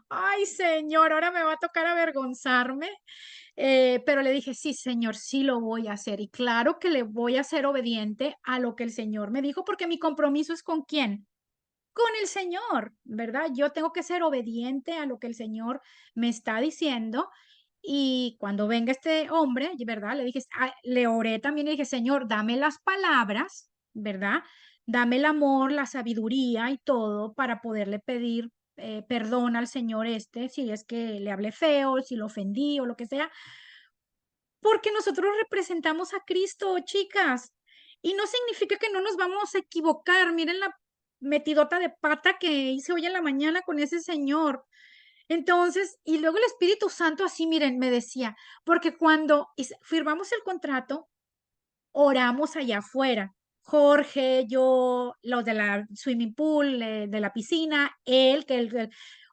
Speaker 1: ay, Señor, ahora me va a tocar avergonzarme. Pero le dije, sí, Señor, sí lo voy a hacer. Y claro que le voy a ser obediente a lo que el Señor me dijo, porque mi compromiso es con quién, con el Señor, ¿verdad? Yo tengo que ser obediente a lo que el Señor me está diciendo. Y cuando venga este hombre, ¿verdad? Le dije, le oré también, le dije, Señor, dame las palabras, ¿verdad? Dame el amor, la sabiduría y todo para poderle pedir perdón al Señor este, si es que le hablé feo, si lo ofendí o lo que sea, porque nosotros representamos a Cristo, chicas. Y no significa que no nos vamos a equivocar. Miren la metidota de pata que hice hoy en la mañana con ese señor. Entonces, y luego el Espíritu Santo así, miren, me decía, porque cuando firmamos el contrato, oramos allá afuera. Jorge, yo, los de la swimming pool, de la piscina, él,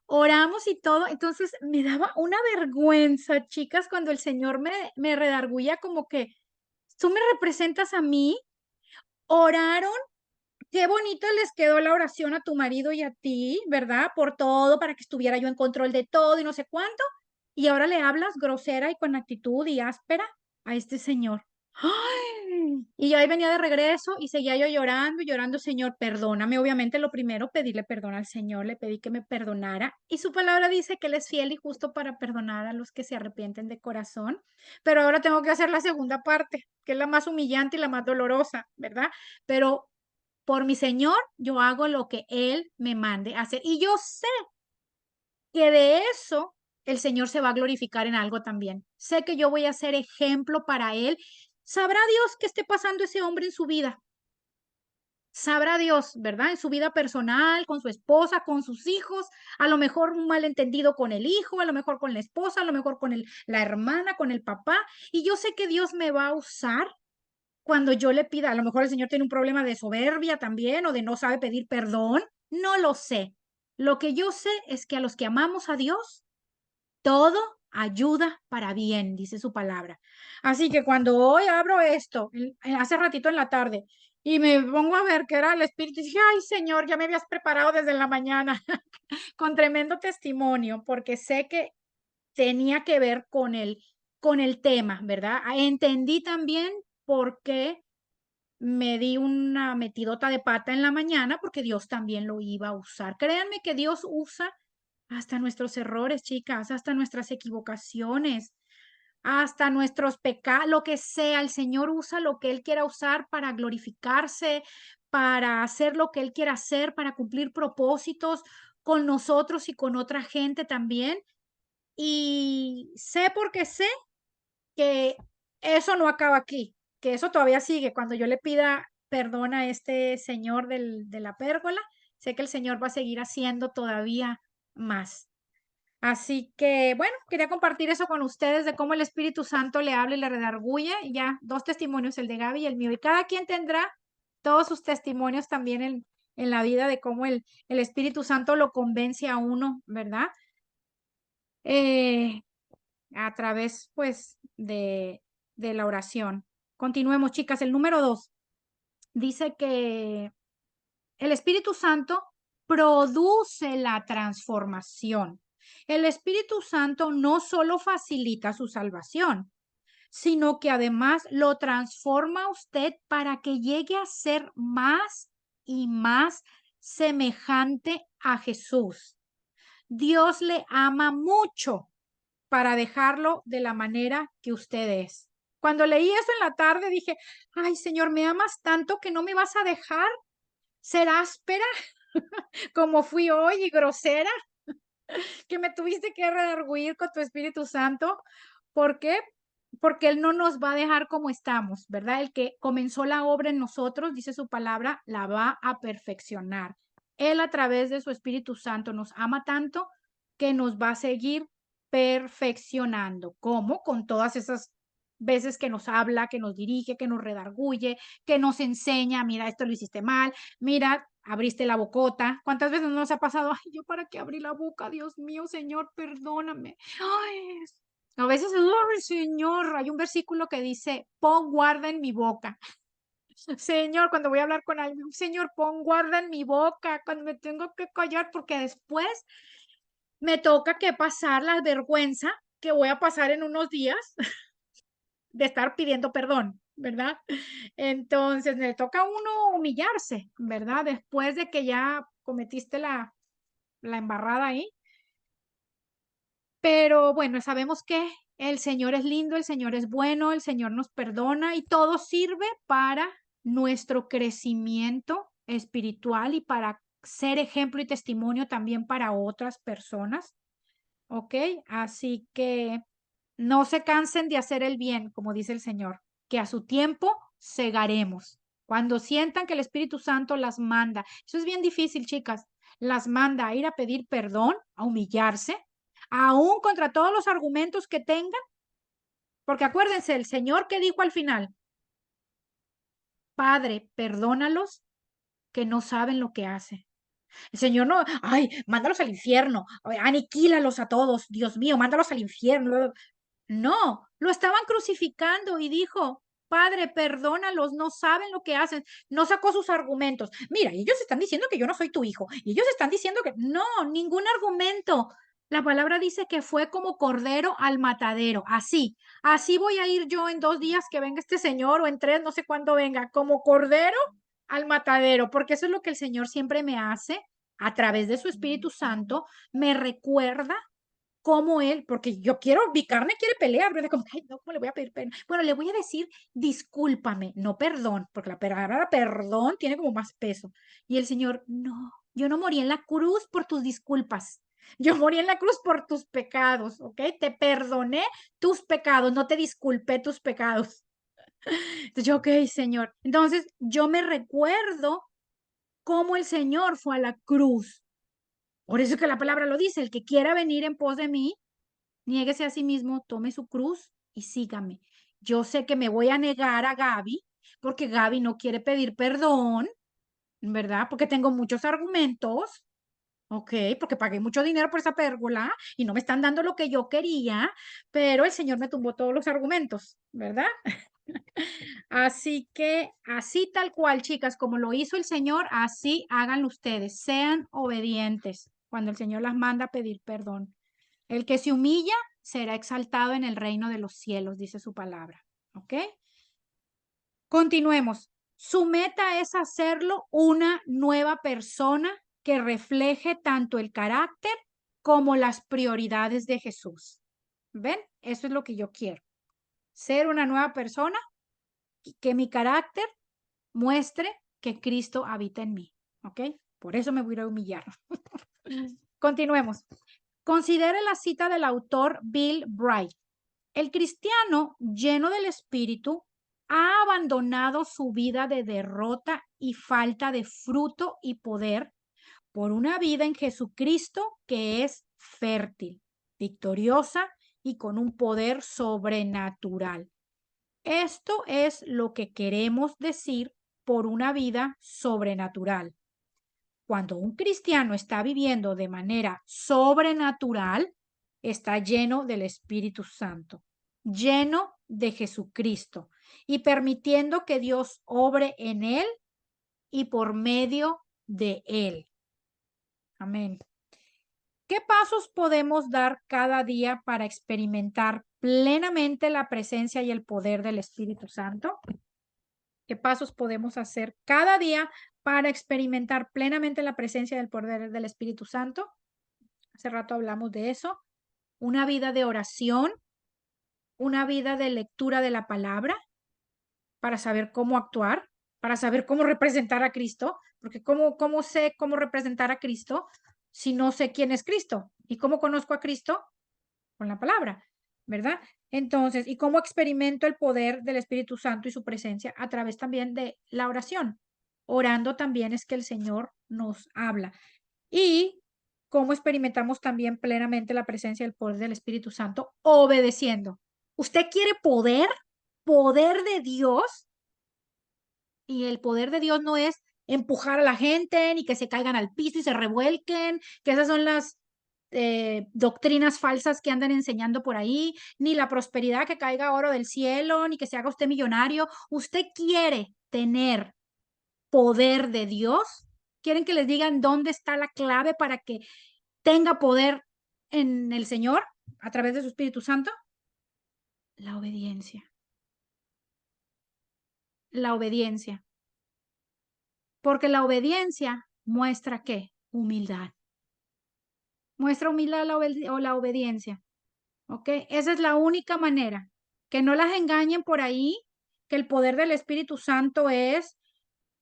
Speaker 1: oramos y todo. Entonces me daba una vergüenza, chicas, cuando el Señor me redarguía como que tú me representas a mí, oraron, qué bonito les quedó la oración a tu marido y a ti, ¿verdad? Por todo, para que estuviera yo en control de todo y no sé cuánto. Y ahora le hablas grosera y con actitud y áspera a este señor. ¡Ay! Y yo ahí venía de regreso y seguía yo llorando, llorando, Señor, perdóname. Obviamente lo primero, pedirle perdón al Señor, le pedí que me perdonara. Y su palabra dice que Él es fiel y justo para perdonar a los que se arrepienten de corazón. Pero ahora tengo que hacer la segunda parte, que es la más humillante y la más dolorosa, ¿verdad? Pero por mi Señor, yo hago lo que Él me mande hacer. Y yo sé que de eso el Señor se va a glorificar en algo también. Sé que yo voy a ser ejemplo para Él. ¿Sabrá Dios qué esté pasando ese hombre en su vida? Sabrá Dios, ¿verdad? En su vida personal, con su esposa, con sus hijos, a lo mejor un malentendido con el hijo, a lo mejor con la esposa, a lo mejor con la hermana, con el papá. Y yo sé que Dios me va a usar cuando yo le pida, a lo mejor el Señor tiene un problema de soberbia también o de no sabe pedir perdón, no lo sé. Lo que yo sé es que a los que amamos a Dios, todo ayuda para bien, dice su palabra. Así que cuando hoy abro esto, hace ratito en la tarde, y me pongo a ver que era el Espíritu, y dije, ay Señor, ya me habías preparado desde la mañana con tremendo testimonio, porque sé que tenía que ver con el tema, ¿verdad? Entendí también por qué me di una metidota de pata en la mañana, porque Dios también lo iba a usar. Créanme que Dios usa hasta nuestros errores, chicas, hasta nuestras equivocaciones, hasta nuestros pecados, lo que sea. El Señor usa lo que Él quiera usar para glorificarse, para hacer lo que Él quiera hacer, para cumplir propósitos con nosotros y con otra gente también. Y sé porque sé que eso no acaba aquí, que eso todavía sigue. Cuando yo le pida perdón a este señor de la pérgola, sé que el Señor va a seguir haciendo todavía más. Así que, bueno, quería compartir eso con ustedes de cómo el Espíritu Santo le habla y le redarguye. Y ya, dos testimonios, el de Gaby y el mío. Y cada quien tendrá todos sus testimonios también en la vida de cómo el Espíritu Santo lo convence a uno, ¿verdad? Eh, a través, pues, de la oración. Continuemos, chicas. El número 2 dice que el Espíritu Santo produce la transformación. El Espíritu Santo no solo facilita su salvación, sino que además lo transforma a usted para que llegue a ser más y más semejante a Jesús. Dios le ama mucho para dejarlo de la manera que usted es. Cuando leí eso en la tarde dije, ay, Señor, me amas tanto que no me vas a dejar ser áspera como fui hoy y grosera, que me tuviste que redarguir con tu Espíritu Santo. ¿Por qué? Porque Él no nos va a dejar como estamos, ¿verdad? El que comenzó la obra en nosotros, dice su palabra, la va a perfeccionar. Él a través de su Espíritu Santo nos ama tanto que nos va a seguir perfeccionando. ¿Cómo? Con todas esas veces que nos habla, que nos dirige, que nos redarguye, que nos enseña, mira, esto lo hiciste mal, mira, abriste la bocota. ¿Cuántas veces nos ha pasado? Ay, ¿yo para qué abrí la boca? Dios mío, Señor, perdóname. Ay, a veces, ay, Señor, hay un versículo que dice, pon guarda en mi boca. Señor, cuando voy a hablar con alguien, Señor, pon guarda en mi boca, cuando me tengo que callar, porque después me toca que pasar la vergüenza que voy a pasar en unos días de estar pidiendo perdón, ¿verdad? Entonces, le toca a uno humillarse, ¿verdad? Después de que ya cometiste la embarrada ahí. Pero bueno, sabemos que el Señor es lindo, el Señor es bueno, el Señor nos perdona y todo sirve para nuestro crecimiento espiritual y para ser ejemplo y testimonio también para otras personas. ¿Ok? Así que no se cansen de hacer el bien, como dice el Señor, que a su tiempo segaremos. Cuando sientan que el Espíritu Santo las manda, eso es bien difícil, chicas, las manda a ir a pedir perdón, a humillarse, aún contra todos los argumentos que tengan, porque acuérdense, el Señor que dijo al final, Padre, perdónalos que no saben lo que hacen. El Señor no, ay, mándalos al infierno, ay, aniquílalos a todos, Dios mío, mándalos al infierno. No, lo estaban crucificando y dijo, Padre, perdónalos, no saben lo que hacen. No sacó sus argumentos. Mira, ellos están diciendo que yo no soy tu hijo. Y ellos están diciendo que no, ningún argumento. La palabra dice que fue como cordero al matadero. Así voy a ir yo en 2 días que venga este señor o en 3, no sé cuándo venga, como cordero al matadero, porque eso es lo que el Señor siempre me hace a través de su Espíritu Santo, me recuerda cómo él, porque yo quiero, mi carne quiere pelear, ¿verdad? Como, ay, no, ¿cómo le voy a pedir perdón? Bueno, le voy a decir discúlpame, no perdón, porque la palabra perdón tiene como más peso. Y el Señor, no, yo no morí en la cruz por tus disculpas. Yo morí en la cruz por tus pecados, ¿ok? Te perdoné tus pecados, no te disculpé tus pecados. Entonces yo, ok, Señor. Entonces yo me recuerdo cómo el Señor fue a la cruz. Por eso que la palabra lo dice, el que quiera venir en pos de mí, niéguese a sí mismo, tome su cruz y sígame. Yo sé que me voy a negar a Gaby porque Gaby no quiere pedir perdón, ¿verdad? Porque tengo muchos argumentos, ¿ok? Porque pagué mucho dinero por esa pérgola y no me están dando lo que yo quería, pero el Señor me tumbó todos los argumentos, ¿verdad? Así que así tal cual, chicas, como lo hizo el Señor, así háganlo ustedes, sean obedientes cuando el Señor las manda a pedir perdón. El que se humilla será exaltado en el reino de los cielos, dice su palabra. ¿Ok? Continuemos. Su meta es hacerlo una nueva persona que refleje tanto el carácter como las prioridades de Jesús. ¿Ven? Eso es lo que yo quiero. Ser una nueva persona y que mi carácter muestre que Cristo habita en mí. ¿Ok? Por eso me voy a humillar. Continuemos. Considere la cita del autor Bill Bright. El cristiano lleno del Espíritu ha abandonado su vida de derrota y falta de fruto y poder por una vida en Jesucristo que es fértil, victoriosa y con un poder sobrenatural. Esto es lo que queremos decir por una vida sobrenatural. Cuando un cristiano está viviendo de manera sobrenatural, está lleno del Espíritu Santo, lleno de Jesucristo y permitiendo que Dios obre en él y por medio de él. Amén. ¿Qué pasos podemos dar cada día para experimentar plenamente la presencia y el poder del Espíritu Santo? ¿Qué pasos podemos hacer cada día para experimentar plenamente la presencia del poder del Espíritu Santo? Hace rato hablamos de eso. Una vida de oración, una vida de lectura de la palabra para saber cómo actuar, para saber cómo representar a Cristo, porque ¿cómo sé cómo representar a Cristo si no sé quién es Cristo? ¿Y cómo conozco a Cristo? Con la palabra, ¿verdad? Entonces, ¿y cómo experimento el poder del Espíritu Santo y su presencia? A través también de la oración. Orando también es que el Señor nos habla. Y cómo experimentamos también plenamente la presencia del poder del Espíritu Santo, obedeciendo. ¿Usted quiere poder? Poder de Dios. Y el poder de Dios no es empujar a la gente, ni que se caigan al piso y se revuelquen, que esas son las doctrinas falsas que andan enseñando por ahí, ni la prosperidad, que caiga oro del cielo, ni que se haga usted millonario. ¿Usted quiere tener poder de Dios? ¿Quieren que les digan dónde está la clave para que tenga poder en el Señor a través de su Espíritu Santo? La obediencia. La obediencia. Porque la obediencia muestra ¿qué? Humildad. Muestra humildad o la obediencia. ¿Ok? Esa es la única manera. Que no las engañen por ahí, que el poder del Espíritu Santo es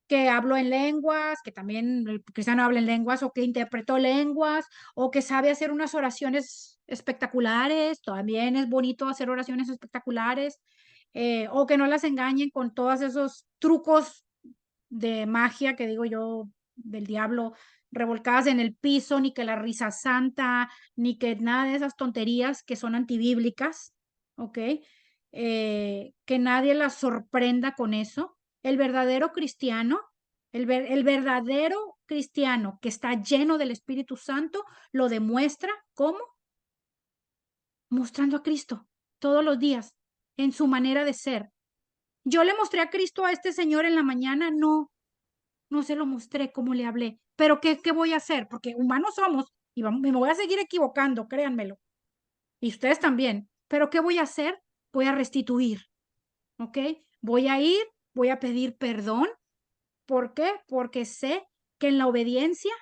Speaker 1: que habló en lenguas, que también el cristiano habla en lenguas, o que interpretó lenguas, o que sabe hacer unas oraciones espectaculares. También es bonito hacer oraciones espectaculares. O que no las engañen con todos esos trucos de magia, que digo yo, del diablo, revolcadas en el piso, ni que la risa santa, ni que nada de esas tonterías que son antibíblicas, ¿ok? Que nadie las sorprenda con eso. El verdadero cristiano, el verdadero cristiano que está lleno del Espíritu Santo, lo demuestra, ¿cómo? Mostrando a Cristo todos los días, en su manera de ser. ¿Yo le mostré a Cristo a este señor en la mañana? No, no se lo mostré como le hablé. Pero ¿qué voy a hacer? Porque humanos somos y me voy a seguir equivocando, créanmelo. Y ustedes también. Pero ¿qué voy a hacer? Voy a restituir, ¿ok? Voy a ir, voy a pedir perdón. ¿Por qué? Porque sé que en la obediencia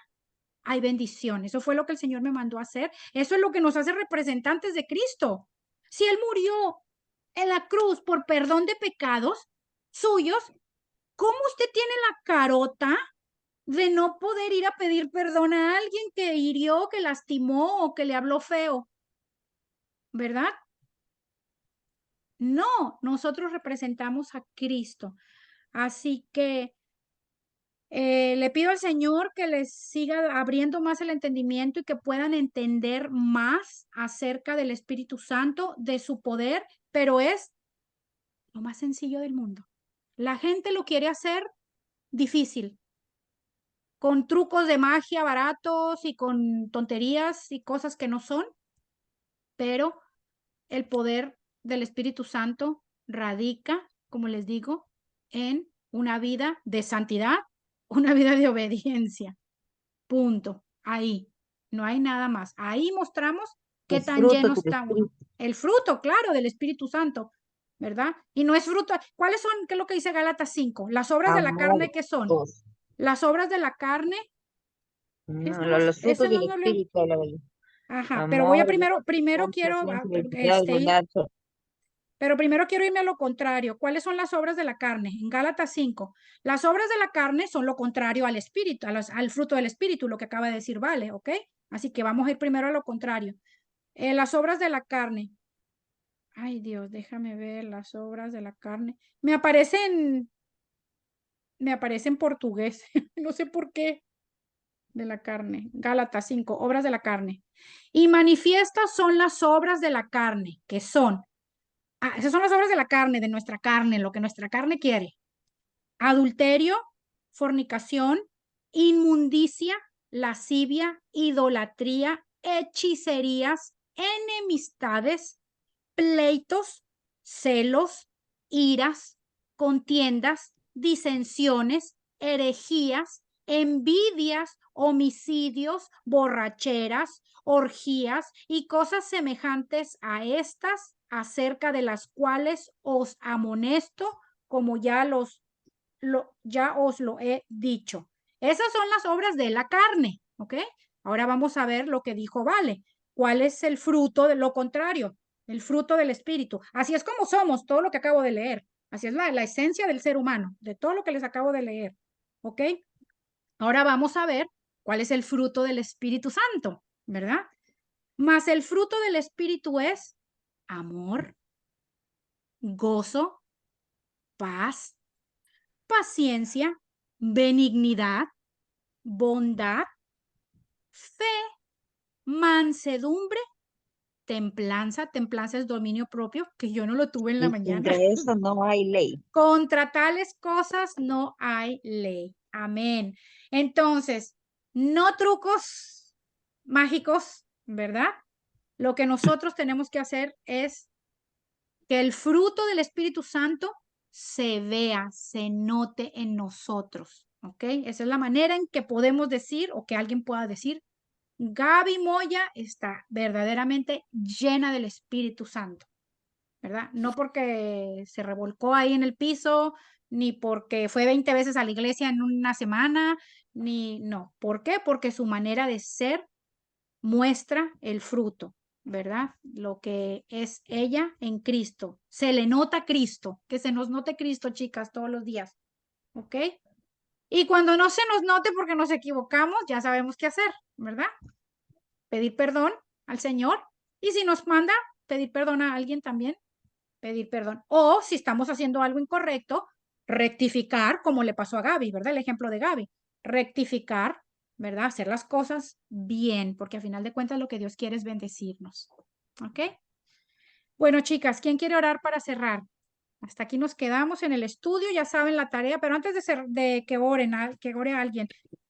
Speaker 1: hay bendición. Eso fue lo que el Señor me mandó a hacer. Eso es lo que nos hace representantes de Cristo. Si Él murió en la cruz por perdón de pecados suyos, ¿cómo usted tiene la carota de no poder ir a pedir perdón a alguien que hirió, que lastimó o que le habló feo? ¿Verdad? No, nosotros representamos a Cristo. Así que le pido al Señor que les siga abriendo más el entendimiento y que puedan entender más acerca del Espíritu Santo, de su poder, pero es lo más sencillo del mundo. La gente lo quiere hacer difícil, con trucos de magia baratos y con tonterías y cosas que no son, pero el poder del Espíritu Santo radica, como les digo, en una vida de santidad, una vida de obediencia. Punto. Ahí. No hay nada más. Ahí mostramos qué
Speaker 4: El
Speaker 1: tan
Speaker 4: fruto
Speaker 1: lleno
Speaker 4: del
Speaker 1: está uno.
Speaker 4: Espíritu.
Speaker 1: El fruto, claro, del Espíritu Santo, ¿verdad? Y no es fruto. ¿Cuáles son? ¿Qué es lo que dice Gálatas 5? Las obras de la carne,
Speaker 4: Amor,
Speaker 1: ¿qué son?
Speaker 4: gozo.
Speaker 1: Las obras de la carne,
Speaker 4: No, los
Speaker 1: ese
Speaker 4: frutos
Speaker 1: no
Speaker 4: del
Speaker 1: lo leo.
Speaker 4: Espíritu.
Speaker 1: Ajá, pero voy a
Speaker 4: Amor,
Speaker 1: primero
Speaker 4: gozo,
Speaker 1: quiero,
Speaker 4: paciencia, benignidad, bondad.
Speaker 1: pero primero quiero irme a lo contrario. ¿Cuáles son las obras de la carne? En Gálatas 5. Las obras de la carne son lo contrario al espíritu, al fruto del espíritu, lo que acaba de decir, vale, ¿ok? Así que vamos a ir primero a lo contrario. Las obras de la carne. Ay, Dios, déjame ver las obras de la carne. Me aparece en portugués. No sé por qué. De la carne. Gálatas 5, obras de la carne. Y manifiestas son las obras de la carne, que son. Esas son las obras de la carne, de nuestra carne, lo que nuestra carne quiere. Adulterio, fornicación, inmundicia, lascivia, idolatría, hechicerías, enemistades, pleitos, celos, iras, contiendas, disensiones, herejías, envidias, homicidios, borracheras, orgías y cosas semejantes a estas, acerca de las cuales os amonesto, como ya os lo he dicho. Esas son las obras de la carne, ¿ok? Ahora vamos a ver lo que dijo Vale. ¿Cuál es el fruto de lo contrario? el fruto del Espíritu. Así es como somos, todo lo que acabo de leer. Así es la esencia del ser humano, de todo lo que les acabo de leer. ¿Ok? Ahora vamos a ver cuál es el fruto del Espíritu Santo, ¿verdad? Mas el fruto del Espíritu es amor, gozo, paz, paciencia, benignidad, bondad, fe, mansedumbre, templanza. Templanza es dominio propio, que yo no lo tuve en la mañana.
Speaker 4: Entre eso no hay ley.
Speaker 1: Contra tales cosas no hay ley. Amén. Entonces, no trucos mágicos, ¿verdad? Lo que nosotros tenemos que hacer es que el fruto del Espíritu Santo se vea, se note en nosotros, ¿ok? Esa es la manera en que podemos decir o que alguien pueda decir, Gaby Moya está verdaderamente llena del Espíritu Santo, ¿verdad? No porque se revolcó ahí en el piso, ni porque fue 20 veces a la iglesia en una semana, ni no. ¿Por qué? Porque su manera de ser muestra el fruto, ¿verdad? Lo que es ella en Cristo. Se le nota Cristo, que se nos note Cristo, chicas, todos los días, ¿ok? Y cuando no se nos note porque nos equivocamos, ya sabemos qué hacer, ¿verdad? Pedir perdón al Señor. Y si nos manda pedir perdón a alguien también, pedir perdón. O si estamos haciendo algo incorrecto, rectificar, como le pasó a Gaby, ¿verdad? El ejemplo de Gaby. Rectificar, ¿verdad? Hacer las cosas bien, porque a final de cuentas lo que Dios quiere es bendecirnos. ¿Ok? Bueno, chicas, ¿quién quiere orar para cerrar? Hasta aquí nos quedamos en el estudio, ya saben la tarea, pero antes de que oren, que ore alguien,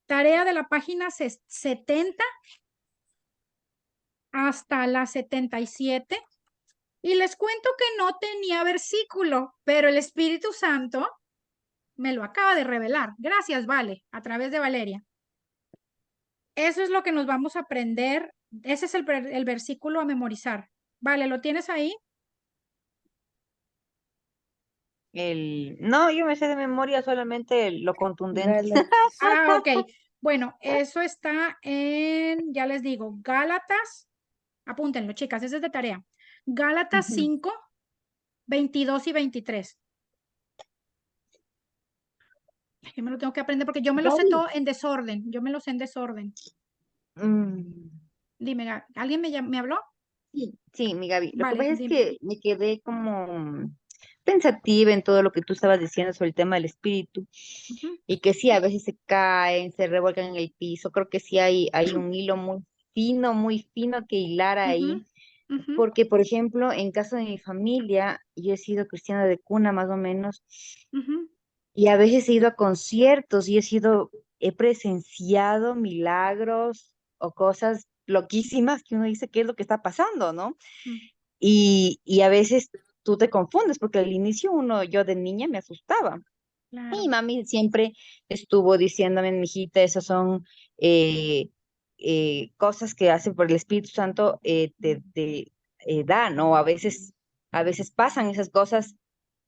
Speaker 1: tarea de la página 70 hasta la 77. Y les cuento que no tenía versículo, pero el Espíritu Santo me lo acaba de revelar. Gracias, Vale, a través de Valeria. Eso es lo que nos vamos a aprender. Ese es el versículo a memorizar. Vale, ¿lo tienes ahí?
Speaker 4: No, yo me sé de memoria solamente lo contundente.
Speaker 3: Gálatas.
Speaker 1: Ah, ok. Bueno, eso está en, ya les digo, Gálatas. Apúntenlo, chicas, ese es de tarea. Gálatas
Speaker 3: Ujú.
Speaker 1: 5, 22 y 23. Yo me lo tengo que aprender porque yo me lo sé
Speaker 4: Gaby.
Speaker 1: todo en desorden. Yo me lo sé en desorden.
Speaker 4: Mm,
Speaker 1: Dime, ¿alguien me habló?
Speaker 4: sí, mi Gaby. Lo que
Speaker 1: Vale,
Speaker 4: pasa es
Speaker 1: dime.
Speaker 4: que me quedé como pensativa en todo lo que tú estabas diciendo sobre el tema del espíritu
Speaker 1: Ujú,
Speaker 4: y que sí, a veces se caen, se revuelcan en el piso. Creo que sí hay un hilo muy fino que hilar
Speaker 1: ujú,
Speaker 4: ahí.
Speaker 1: ujú,
Speaker 4: Porque, por ejemplo, en caso de mi familia, yo he sido cristiana de cuna más o menos,
Speaker 1: ujú,
Speaker 4: y a veces he ido a conciertos y he presenciado milagros o cosas loquísimas que uno dice, ¿qué es lo que está pasando, no?
Speaker 1: ujú.
Speaker 4: Y a veces tú te confundes, porque al inicio yo de niña me asustaba. Y
Speaker 1: Claro.
Speaker 4: mami siempre estuvo diciéndome, mijita, esas son eh, cosas que hace por el Espíritu Santo, te da, ¿no? A veces pasan esas cosas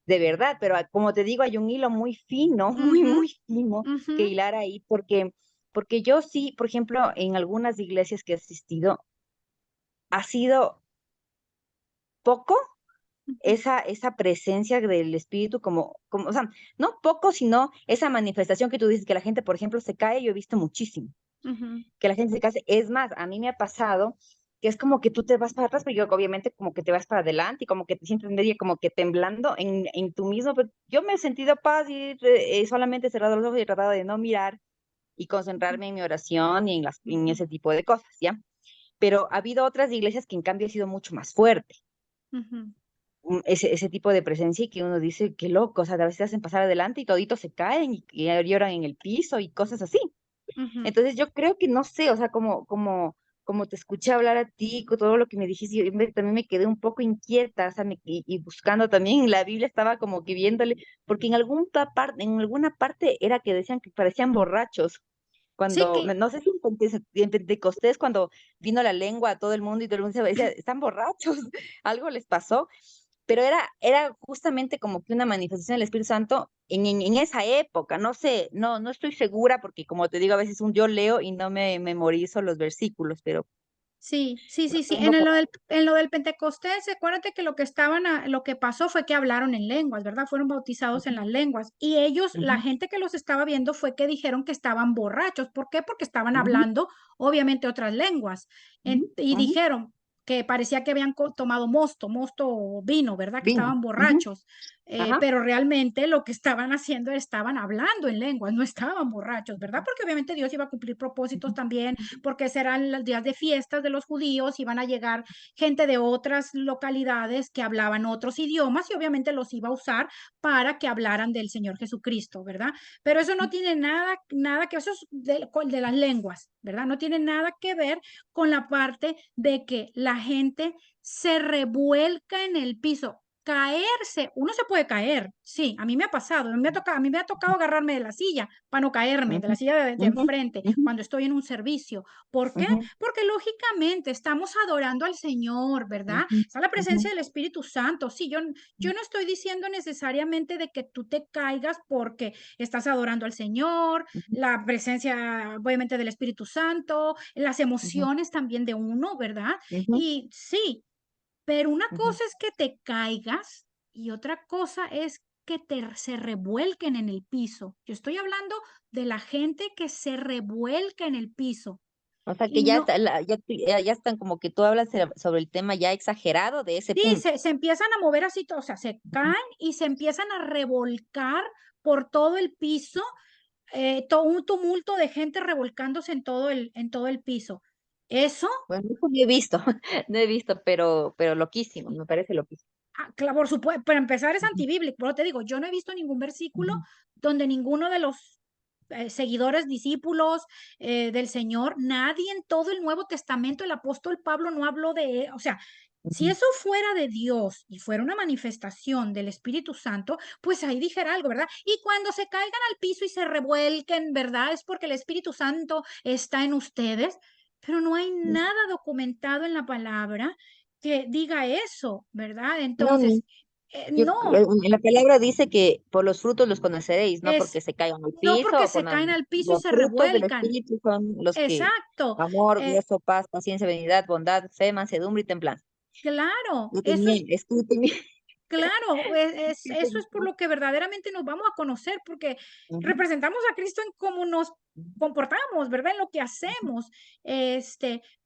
Speaker 4: de verdad, pero como te digo, hay un hilo muy fino,
Speaker 1: Ujú,
Speaker 4: muy fino
Speaker 1: ujú,
Speaker 4: que hilar ahí, porque yo sí, por ejemplo, en algunas iglesias que he asistido, ha sido poco
Speaker 1: ujú,
Speaker 4: esa presencia del espíritu o sea, no poco, sino esa manifestación que tú dices que la gente, por ejemplo, se cae, yo he visto muchísimo,
Speaker 1: ujú,
Speaker 4: que la gente se cae. Es más, a mí me ha pasado que es como que tú te vas para atrás, pero yo obviamente como que te vas para adelante y como que te sientes medio como que temblando en tu mismo, pero yo me he sentido paz y solamente he cerrado los ojos y he tratado de no mirar y concentrarme en mi oración y en
Speaker 1: ujú,
Speaker 4: ese tipo de cosas, ¿ya? Pero ha habido otras iglesias que en cambio ha sido mucho más fuerte
Speaker 1: ujú,
Speaker 4: ese tipo de presencia y que uno dice, qué loco, o sea, a veces te hacen pasar adelante y toditos se caen y lloran en el piso y cosas así.
Speaker 1: ujú.
Speaker 4: Entonces yo creo que no sé, o sea, como te escuché hablar a ti, con todo lo que me dijiste, también me quedé un poco inquieta, o sea, y buscando también en la Biblia, estaba como que viéndole, porque en alguna parte era que decían que parecían borrachos.
Speaker 1: Sí,
Speaker 4: Cuando, no sé si en Pentecostés, cuando vino la lengua a todo el mundo y todo el mundo se decía, están borrachos, algo les pasó, pero era justamente como que una manifestación del Espíritu Santo en esa época, no sé, no estoy segura porque como te digo, a veces yo leo y no me memorizo los versículos, pero
Speaker 1: Sí, sí, sí, sí.
Speaker 4: Tengo
Speaker 1: En lo del Pentecostés, acuérdate que lo que pasó fue que hablaron en lenguas, ¿verdad? Fueron bautizados en las lenguas. Y ellos, la
Speaker 4: Ujú,
Speaker 1: gente que los estaba viendo fue que dijeron que estaban borrachos. ¿Por qué? Porque estaban
Speaker 4: ujú,
Speaker 1: hablando, obviamente, otras lenguas.
Speaker 4: ujú,
Speaker 1: Y
Speaker 4: ujú.
Speaker 1: dijeron que parecía que habían tomado mosto o vino, ¿verdad? Que
Speaker 4: Vino.
Speaker 1: estaban
Speaker 4: Ujú,
Speaker 1: borrachos.
Speaker 4: ajá.
Speaker 1: Pero realmente lo que estaban haciendo, estaban hablando en lenguas, no estaban borrachos, ¿verdad? Porque obviamente Dios iba a cumplir propósitos también porque serán los días de fiestas de los judíos, iban a llegar gente de otras localidades que hablaban otros idiomas y obviamente los iba a usar para que hablaran del Señor Jesucristo, ¿verdad? Pero eso no tiene nada que, eso es de las lenguas, ¿verdad? No tiene nada que ver con la parte de que la gente se revuelca en el piso. Caerse, uno se puede caer, sí, a mí me ha pasado, a mí me ha tocado agarrarme de la silla para no caerme, de la
Speaker 4: Ujú,
Speaker 1: silla de
Speaker 4: ujú,
Speaker 1: enfrente,
Speaker 4: ujú,
Speaker 1: cuando estoy en un servicio. ¿Por qué?
Speaker 4: ujú,
Speaker 1: Porque lógicamente estamos adorando al Señor, ¿verdad?
Speaker 4: ujú,
Speaker 1: Está la
Speaker 4: ujú,
Speaker 1: presencia del Espíritu Santo. Sí, yo no estoy diciendo necesariamente de que tú te caigas porque estás adorando al Señor,
Speaker 4: ujú,
Speaker 1: la presencia, obviamente, del Espíritu Santo, las
Speaker 4: ujú,
Speaker 1: emociones también de uno, ¿verdad?
Speaker 4: ujú,
Speaker 1: Y sí, pero una
Speaker 4: ujú.
Speaker 1: cosa es que te caigas y otra cosa es que se revuelquen en el piso. Yo estoy hablando de la gente que se revuelca en el piso.
Speaker 4: O sea
Speaker 1: Y
Speaker 4: que ya,
Speaker 1: no,
Speaker 4: ya están como que tú hablas sobre el tema ya exagerado de ese
Speaker 1: sí,
Speaker 4: punto.
Speaker 1: se empiezan a mover así, o sea, se caen y se empiezan a revolcar por todo el piso, todo un tumulto de gente revolcándose en todo el piso. Eso,
Speaker 4: Bueno, eso no he visto, no he visto, pero loquísimo, me parece loquísimo.
Speaker 1: por supuesto, para empezar es
Speaker 4: Ujú,
Speaker 1: antibíblico, pero te digo, yo no he visto ningún versículo
Speaker 4: ujú,
Speaker 1: donde ninguno de los seguidores, discípulos del Señor, nadie en todo el Nuevo Testamento, el apóstol Pablo no habló de él, o sea, si
Speaker 4: ujú,
Speaker 1: eso fuera de Dios y fuera una manifestación del Espíritu Santo, pues ahí dijera algo, ¿verdad? Y cuando se caigan al piso y se revuelquen, ¿verdad? Es porque el Espíritu Santo está en ustedes, pero no hay
Speaker 4: ujú.
Speaker 1: nada documentado en la palabra que diga eso, ¿verdad?
Speaker 4: No, no.
Speaker 1: Entonces, no,
Speaker 4: En la palabra dice que por los frutos los conoceréis, no
Speaker 1: es
Speaker 4: porque se caigan al
Speaker 1: no
Speaker 4: piso
Speaker 1: porque
Speaker 4: o
Speaker 1: se caen al piso y
Speaker 4: los
Speaker 1: se
Speaker 4: frutos del
Speaker 1: revuelcan.
Speaker 4: Espíritu son los que
Speaker 1: Exacto.
Speaker 4: amor,
Speaker 1: eh,
Speaker 4: gozo, paz, paciencia, benignidad, bondad, fe, mansedumbre y templanza.
Speaker 1: claro,
Speaker 4: Escútenme, escútenme.
Speaker 1: claro, eso es por
Speaker 4: Escútenme.
Speaker 1: lo que verdaderamente nos vamos a conocer, porque
Speaker 4: Ujú,
Speaker 1: representamos a Cristo en cómo nos comportamos, ¿verdad? En lo que
Speaker 4: ujú,
Speaker 1: hacemos.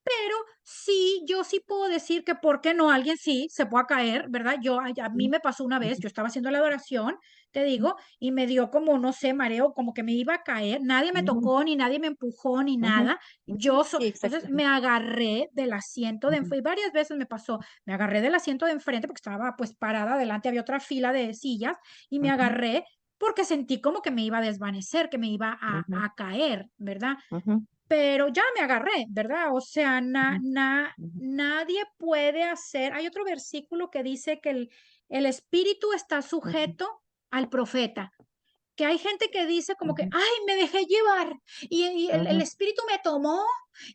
Speaker 1: Pero sí, yo sí puedo decir que, ¿por qué no? Alguien sí se puede caer, ¿verdad? A mí me pasó una vez,
Speaker 4: ujú,
Speaker 1: yo estaba haciendo la adoración, te
Speaker 4: ujú,
Speaker 1: digo, y me dio como, no sé, mareo, como que me iba a caer. Nadie me
Speaker 4: ujú,
Speaker 1: tocó, ni nadie me empujó, ni
Speaker 4: ujú,
Speaker 1: nada.
Speaker 4: ujú. Sí,
Speaker 1: Entonces
Speaker 4: exacto.
Speaker 1: me agarré del asiento
Speaker 4: Ujú,
Speaker 1: y varias veces me pasó, me agarré del asiento de enfrente porque estaba pues parada adelante, había otra fila de sillas y me
Speaker 4: ujú,
Speaker 1: agarré porque sentí como que me iba a desvanecer, que me iba
Speaker 4: ujú,
Speaker 1: a caer, ¿verdad?
Speaker 4: ujú,
Speaker 1: Pero ya me agarré, ¿verdad? O sea,
Speaker 4: ujú,
Speaker 1: nadie puede hacer. Hay otro versículo que dice que el espíritu está
Speaker 4: ujú,
Speaker 1: sujeto al profeta. Que hay gente que dice como que,
Speaker 4: ujú,
Speaker 1: ay, me dejé llevar y el
Speaker 4: ujú,
Speaker 1: espíritu me tomó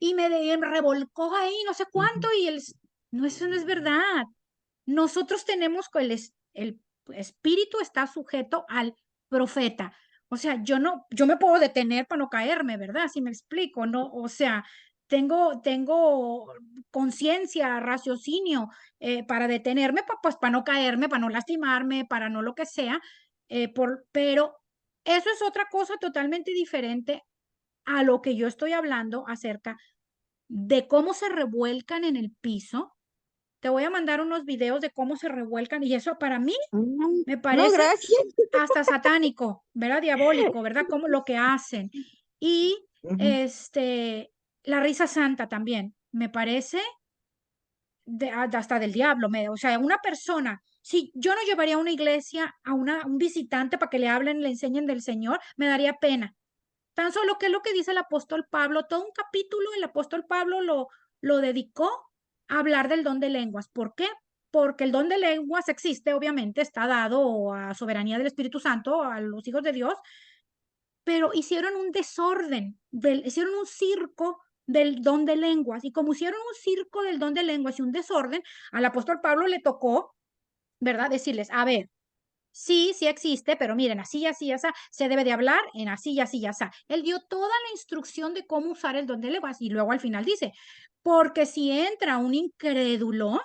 Speaker 1: y me revolcó ahí, no sé
Speaker 4: ujú,
Speaker 1: cuánto, no, eso no es verdad. Nosotros tenemos que el espíritu está sujeto al profeta. O sea, yo me puedo detener para no caerme, ¿verdad? Si me explico, ¿no? O sea, tengo conciencia, raciocinio para detenerme, pues para no caerme, para no lastimarme, para no lo que sea, pero eso es otra cosa totalmente diferente a lo que yo estoy hablando acerca de cómo se revuelcan en el piso. Te voy a mandar unos videos de cómo se revuelcan y eso para mí me
Speaker 4: no,
Speaker 1: parece
Speaker 4: gracias.
Speaker 1: hasta satánico, ¿verdad? Diabólico, ¿verdad? Como lo que hacen. Y
Speaker 4: Ujú,
Speaker 1: este, la risa santa también, me parece hasta del diablo. O sea, una persona, si yo no llevaría a una iglesia a un visitante para que le hablen, le enseñen del Señor, me daría pena. Tan solo que es lo que dice el apóstol Pablo, todo un capítulo el apóstol Pablo lo dedicó a hablar del don de lenguas. ¿Por qué? Porque el don de lenguas existe, obviamente, está dado a soberanía del Espíritu Santo, a los hijos de Dios, pero hicieron un desorden, hicieron un circo del don de lenguas. Y como hicieron un circo del don de lenguas y un desorden, al apóstol Pablo le tocó, ¿verdad? Decirles, a ver, sí, sí existe, pero miren, así, así, así, se debe de hablar en así, así, así. Él dio toda la instrucción de cómo usar el don de lenguas y luego al final dice, porque si entra un incrédulo,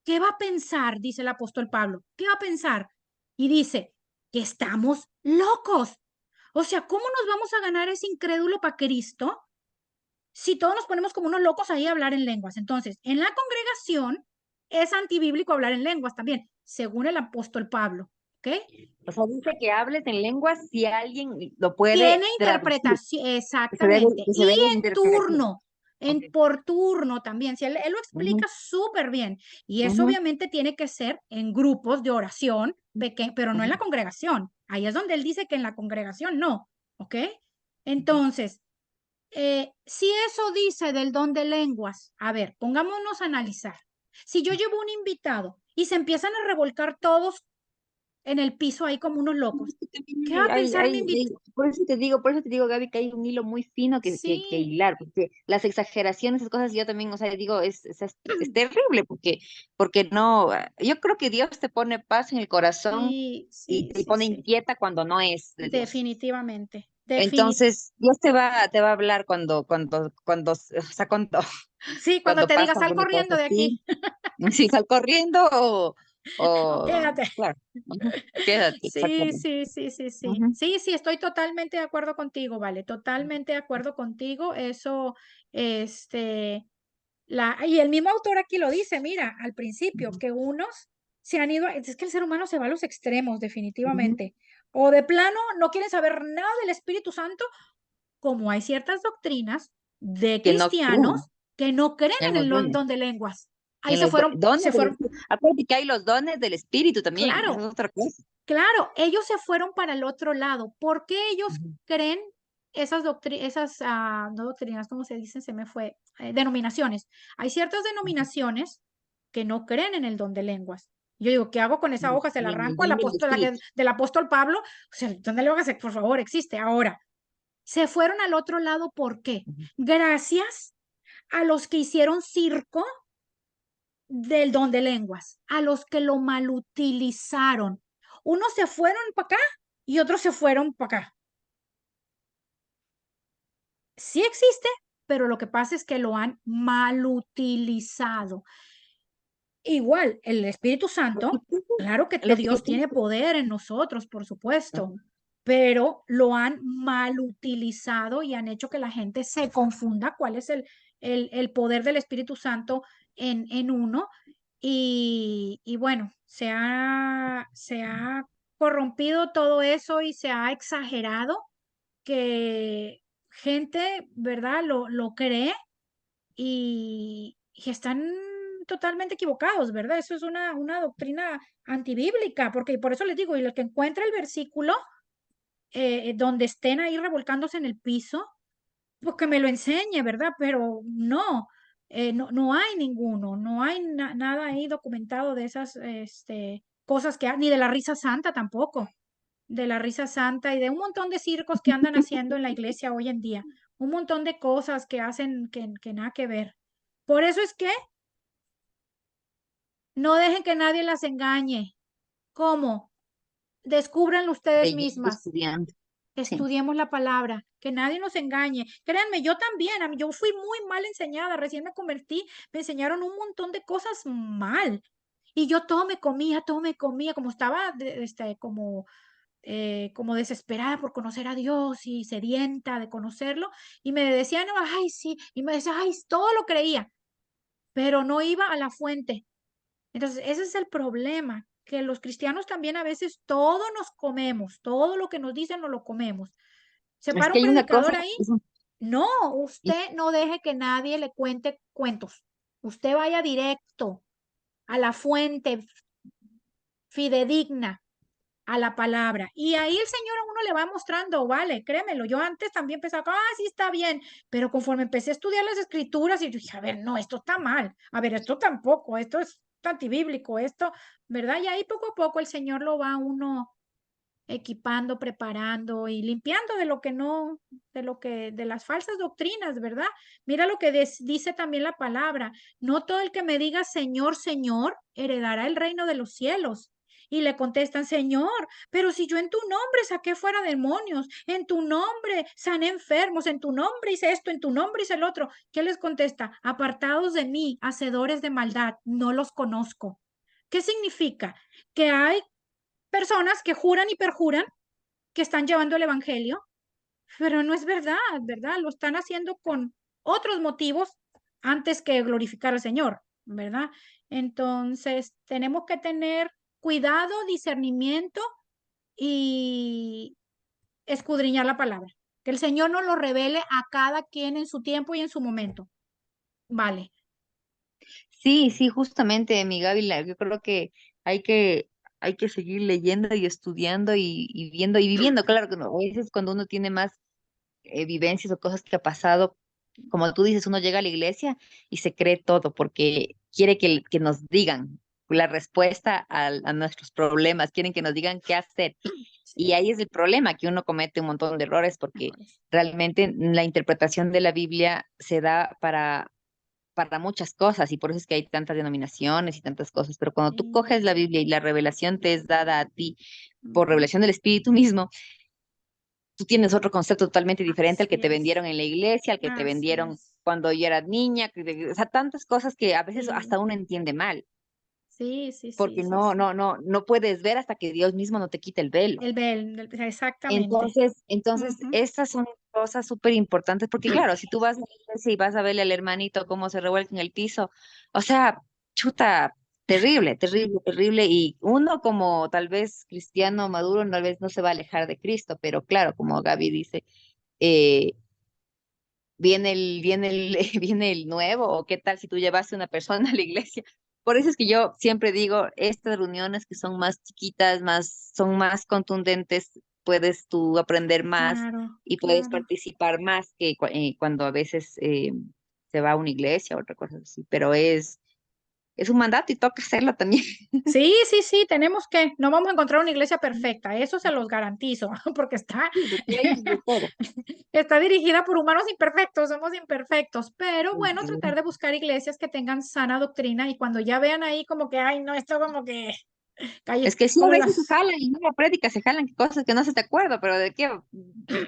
Speaker 1: ¿qué va a pensar? Dice el apóstol Pablo. ¿Qué va a pensar? Y dice, que estamos locos. O sea, ¿cómo nos vamos a ganar ese incrédulo para Cristo si todos nos ponemos como unos locos ahí a hablar en lenguas? Entonces, en la congregación es antibíblico hablar en lenguas también, según el apóstol Pablo. ¿Ok?
Speaker 4: O sea, dice que hables en lenguas si alguien lo puede
Speaker 1: Tiene
Speaker 4: traducir,
Speaker 1: interpretación, exactamente.
Speaker 4: que se
Speaker 1: Y
Speaker 4: debe
Speaker 1: en
Speaker 4: interpretar.
Speaker 1: turno,
Speaker 4: Ok.
Speaker 1: por turno también. Si él lo
Speaker 4: Ujú,
Speaker 1: explica súper bien. Y eso
Speaker 4: ujú,
Speaker 1: obviamente tiene que ser en grupos de oración, pero no en la
Speaker 4: ujú,
Speaker 1: congregación. Ahí es donde él dice que en la congregación no. ¿Ok?
Speaker 4: ujú.
Speaker 1: Entonces, si eso dice del don de lenguas, a ver, pongámonos a analizar. Si yo llevo un invitado y se empiezan a revolcar todos en el piso ahí como unos locos, ¿qué va a pensar mi invitado?
Speaker 4: Por eso te digo, Gaby, que hay un hilo muy fino que
Speaker 1: Sí.
Speaker 4: hilar, porque las exageraciones, esas cosas, yo también, o sea, digo, es terrible, porque no, yo creo que Dios te pone paz en el corazón
Speaker 1: Sí,
Speaker 4: y
Speaker 1: sí,
Speaker 4: te
Speaker 1: sí,
Speaker 4: pone
Speaker 1: sí.
Speaker 4: inquieta cuando no es de Dios.
Speaker 1: Definitivamente.
Speaker 4: Entonces, Dios te va a hablar o sea,
Speaker 1: Sí, cuando
Speaker 4: cuando
Speaker 1: te diga,
Speaker 4: pasa
Speaker 1: sal
Speaker 4: alguna cosa
Speaker 1: corriendo de aquí.
Speaker 4: así, si sal corriendo
Speaker 1: O quédate.
Speaker 4: claro, ujú, quédate,
Speaker 1: Sí,
Speaker 4: exactamente.
Speaker 1: sí, sí, sí, sí.
Speaker 4: Ujú,
Speaker 1: Sí, sí, estoy totalmente de acuerdo contigo, vale. Totalmente de acuerdo contigo. Eso, este, y el mismo autor aquí lo dice, mira, al principio,
Speaker 4: ujú,
Speaker 1: que unos se han ido, es que el ser humano se va a los extremos,
Speaker 4: ujú.
Speaker 1: definitivamente. O de plano no quieren saber nada del Espíritu Santo, como hay ciertas doctrinas de
Speaker 4: Que no creen
Speaker 1: cristianos que no creen
Speaker 4: en
Speaker 1: en
Speaker 4: los
Speaker 1: el
Speaker 4: dones,
Speaker 1: don de lenguas. Ahí
Speaker 4: en los dones
Speaker 1: se
Speaker 4: del
Speaker 1: fueron,
Speaker 4: Espíritu. Acuérdate que hay los dones del Espíritu también, esa es
Speaker 1: claro,
Speaker 4: otra cosa.
Speaker 1: claro, ellos se fueron para el otro lado. ¿Por qué ellos
Speaker 4: Ujú,
Speaker 1: creen no doctrinas, ¿cómo se dicen? Se me fue, denominaciones. Hay ciertas
Speaker 4: ujú.
Speaker 1: denominaciones que no creen en el don de lenguas. Yo digo, ¿qué hago con esa hoja? Se la
Speaker 4: Y en el
Speaker 1: arranco al
Speaker 4: don del
Speaker 1: apóstol,
Speaker 4: Espíritu.
Speaker 1: del apóstol Pablo. O sea, el don de lenguas, por favor, existe. Ahora, se fueron al otro lado, ¿por qué?
Speaker 4: Ujú.
Speaker 1: Gracias a los que hicieron circo del don de lenguas, a los que lo malutilizaron. Unos se fueron para acá y otros se fueron para acá. Sí existe, pero lo que pasa es que lo han malutilizado. Igual, el Espíritu
Speaker 4: Lo que
Speaker 1: Santo,
Speaker 4: pasa-
Speaker 1: claro que
Speaker 4: lo que
Speaker 1: Dios tiene
Speaker 4: pasa-
Speaker 1: poder en nosotros, por supuesto,
Speaker 4: ujú.
Speaker 1: pero lo han malutilizado y han hecho que la gente se confunda cuál es el poder del Espíritu Santo en uno. Y bueno, se ha corrompido todo eso y se ha exagerado que gente, ¿verdad? Lo cree y están totalmente equivocados, ¿verdad? Eso es una doctrina antibíblica, porque por eso les digo, y el que encuentre el versículo donde estén ahí revolcándose en el piso, pues que me lo enseñe, ¿verdad? Pero no, no hay ninguno, no hay nada ahí documentado de esas cosas ni de la risa santa tampoco, de la risa santa y de un montón de circos que andan haciendo en la iglesia hoy en día, un montón de cosas que hacen que nada que ver. Por eso es que no dejen que nadie las engañe. ¿Cómo? Descúbranlo ustedes
Speaker 4: Leyendo,
Speaker 1: mismas.
Speaker 4: estudiando. Sí.
Speaker 1: Estudiemos la palabra, que nadie nos engañe. Créanme, yo también, yo fui muy mal enseñada, recién me convertí, me enseñaron un montón de cosas mal. Y yo todo me comía, como estaba, como desesperada por conocer a Dios y sedienta de conocerlo. Y me decían, ay, sí, y me decía, ay, todo lo creía, pero no iba a la fuente. Entonces, ese es el problema, que los cristianos también a veces todo nos comemos, todo lo que nos dicen nos lo comemos. Se
Speaker 4: Es
Speaker 1: para
Speaker 4: que
Speaker 1: un
Speaker 4: hay una cosa,
Speaker 1: predicador ahí. No, usted no deje que nadie le cuente cuentos. Usted vaya directo a la fuente fidedigna, a la palabra. Y ahí el Señor a uno le va mostrando, vale, créemelo. Yo antes también pensaba, sí está bien, pero conforme empecé a estudiar las escrituras y dije, a ver, no, esto está mal. A ver, esto tampoco, esto es antibíblico, esto, ¿verdad? Y ahí poco a poco el Señor lo va a uno equipando, preparando y limpiando de lo que no, de las falsas doctrinas, ¿verdad? Mira lo que dice también la palabra, no todo el que me diga Señor, Señor, heredará el reino de los cielos. Y le contestan, Señor, pero si yo en tu nombre saqué fuera demonios, en tu nombre sané enfermos, en tu nombre hice esto, en tu nombre hice el otro. ¿Qué les contesta? Apartados de mí, hacedores de maldad, no los conozco. ¿Qué significa? Que hay personas que juran y perjuran que están llevando el evangelio, pero no es verdad, ¿verdad? Lo están haciendo con otros motivos antes que glorificar al Señor, ¿verdad? Entonces, tenemos que tener cuidado, discernimiento y escudriñar la palabra. Que el Señor nos lo revele a cada quien en su tiempo y en su momento. Vale.
Speaker 4: Sí, sí, justamente, mi Gaby, yo creo que hay que, hay que seguir leyendo y estudiando y viendo y viviendo. Claro que no, a veces cuando uno tiene más vivencias o cosas que ha pasado, como tú dices, uno llega a la iglesia y se cree todo porque quiere que nos digan la respuesta a nuestros problemas, quieren que nos digan qué hacer. Y
Speaker 1: Sí,
Speaker 4: ahí es el problema, que uno comete un montón de errores porque
Speaker 1: mejores.
Speaker 4: realmente la interpretación de la Biblia se da para muchas cosas y por eso es que hay tantas denominaciones y tantas cosas, pero cuando tú
Speaker 1: Sí.
Speaker 4: coges la Biblia y la revelación te es dada a ti por
Speaker 1: Ujú.
Speaker 4: revelación del Espíritu mismo, tú tienes otro concepto totalmente diferente al que
Speaker 1: Así
Speaker 4: te
Speaker 1: es.
Speaker 4: vendieron en la iglesia, al que te
Speaker 1: Así
Speaker 4: vendieron
Speaker 1: es.
Speaker 4: cuando yo era niña, o sea, tantas cosas que a veces
Speaker 1: Sí,
Speaker 4: hasta uno entiende mal,
Speaker 1: sí, sí, sí,
Speaker 4: porque
Speaker 1: sí, sí.
Speaker 4: no puedes ver hasta que Dios mismo no te quite el velo.
Speaker 1: Exactamente.
Speaker 4: Entonces,
Speaker 1: Ujú.
Speaker 4: estas son cosas súper importantes, porque claro, si tú vas a la iglesia y vas a verle al hermanito cómo se revuelca en el piso, o sea, chuta, terrible, terrible, terrible, y uno como tal vez cristiano maduro, tal vez no se va a alejar de Cristo, pero claro, como Gaby dice, eh, viene el nuevo, o qué tal si tú llevaste una persona a la iglesia. Por eso es que yo siempre digo, estas reuniones que son más chiquitas, son más contundentes, puedes tú aprender más
Speaker 1: Claro,
Speaker 4: y puedes
Speaker 1: claro.
Speaker 4: participar más que cuando a veces se va a una iglesia o otra cosa así, pero es un mandato y toca hacerlo también.
Speaker 1: Sí, sí, sí, tenemos que, no vamos a encontrar una iglesia perfecta, eso se los garantizo, porque
Speaker 4: Sí, porque hay de todo.
Speaker 1: está dirigida por humanos imperfectos, somos imperfectos, pero bueno, tratar de buscar iglesias que tengan sana doctrina y cuando ya vean ahí como que, ay, no, esto como que
Speaker 4: Es
Speaker 1: calle,
Speaker 4: que sí, a
Speaker 1: como
Speaker 4: veces se
Speaker 1: las,
Speaker 4: jalan y no la prédica, se jalan cosas que no se te acuerda, pero de qué,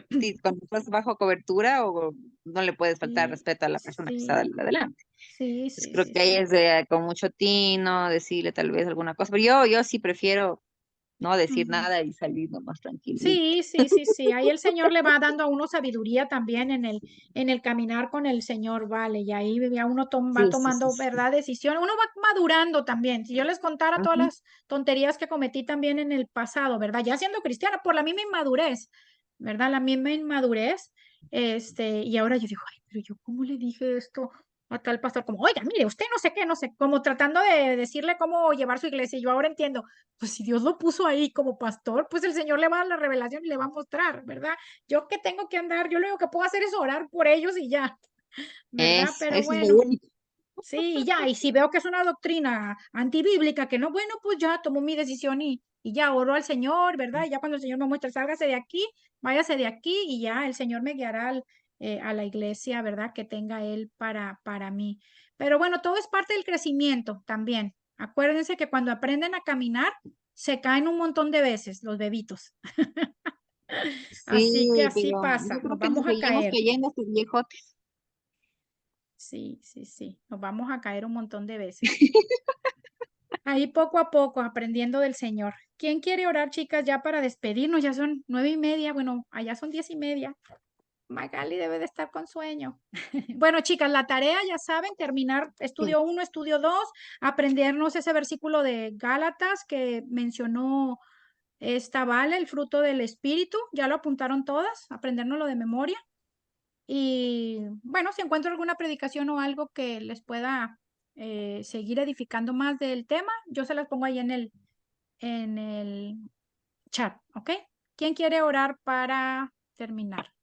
Speaker 4: si cuando estás bajo cobertura o no le puedes faltar
Speaker 1: sí,
Speaker 4: respeto a la persona que está
Speaker 1: sí,
Speaker 4: adelante.
Speaker 1: sí,
Speaker 4: Entonces
Speaker 1: sí,
Speaker 4: creo
Speaker 1: sí,
Speaker 4: que ahí
Speaker 1: sí.
Speaker 4: es con mucho tino, decirle tal vez alguna cosa, pero yo sí prefiero no decir
Speaker 1: Ujú.
Speaker 4: nada y salir nomás tranquilita.
Speaker 1: Sí, sí, sí, sí. Ahí el Señor le va dando a uno sabiduría también en el caminar con el Señor, vale. Y ahí ya uno va
Speaker 4: Sí, sí, sí,
Speaker 1: tomando,
Speaker 4: sí.
Speaker 1: ¿verdad? Decisiones. Uno va madurando también. Si yo les contara todas
Speaker 4: Ujú.
Speaker 1: las tonterías que cometí también en el pasado, ¿verdad? Ya siendo cristiana, por la misma inmadurez, ¿verdad? La misma inmadurez. Y ahora yo digo, ay, pero yo, ¿cómo le dije esto a tal pastor? Como, oiga, mire, usted no sé qué, no sé, como tratando de decirle cómo llevar su iglesia. Y yo ahora entiendo pues si Dios lo puso ahí como pastor, pues el Señor le va a dar la revelación y le va a mostrar, ¿verdad? Yo que tengo que andar, yo lo único que puedo hacer es orar por ellos y ya, ¿verdad? Pero
Speaker 4: Eso es lo
Speaker 1: bueno,
Speaker 4: único.
Speaker 1: sí, y ya, y si veo que es una doctrina antibíblica, que no, bueno, pues ya tomo mi decisión y ya oro al Señor, ¿verdad? Y ya cuando el Señor me muestre, sálgase de aquí, váyase de aquí y ya el Señor me guiará a la iglesia, ¿verdad? Que tenga Él para mí. Pero bueno, todo es parte del crecimiento también. Acuérdense que cuando aprenden a caminar, se caen un montón de veces los bebitos. Así que
Speaker 4: Sí,
Speaker 1: así
Speaker 4: pero
Speaker 1: pasa,
Speaker 4: yo creo
Speaker 1: nos
Speaker 4: que nos
Speaker 1: vamos a
Speaker 4: seguimos
Speaker 1: caer.
Speaker 4: cayendo estos viejotes.
Speaker 1: Sí, sí, sí, nos vamos a caer un montón de veces. Ahí poco a poco, aprendiendo del Señor. ¿Quién quiere orar, chicas, ya para despedirnos? Ya son 9:30, bueno, allá son 10:30. Magali debe de estar con sueño. Bueno, chicas, la tarea, ya saben, terminar
Speaker 4: Sí.
Speaker 1: estudio 1, estudio 2, aprendernos ese versículo de Gálatas que mencionó esta Vale, el fruto del Espíritu. Ya lo apuntaron todas, aprendérnoslo de memoria. Y bueno, si encuentro alguna predicación o algo que les pueda seguir edificando más del tema, yo se las pongo ahí en el chat, ¿ok? ¿Quién quiere orar para terminar?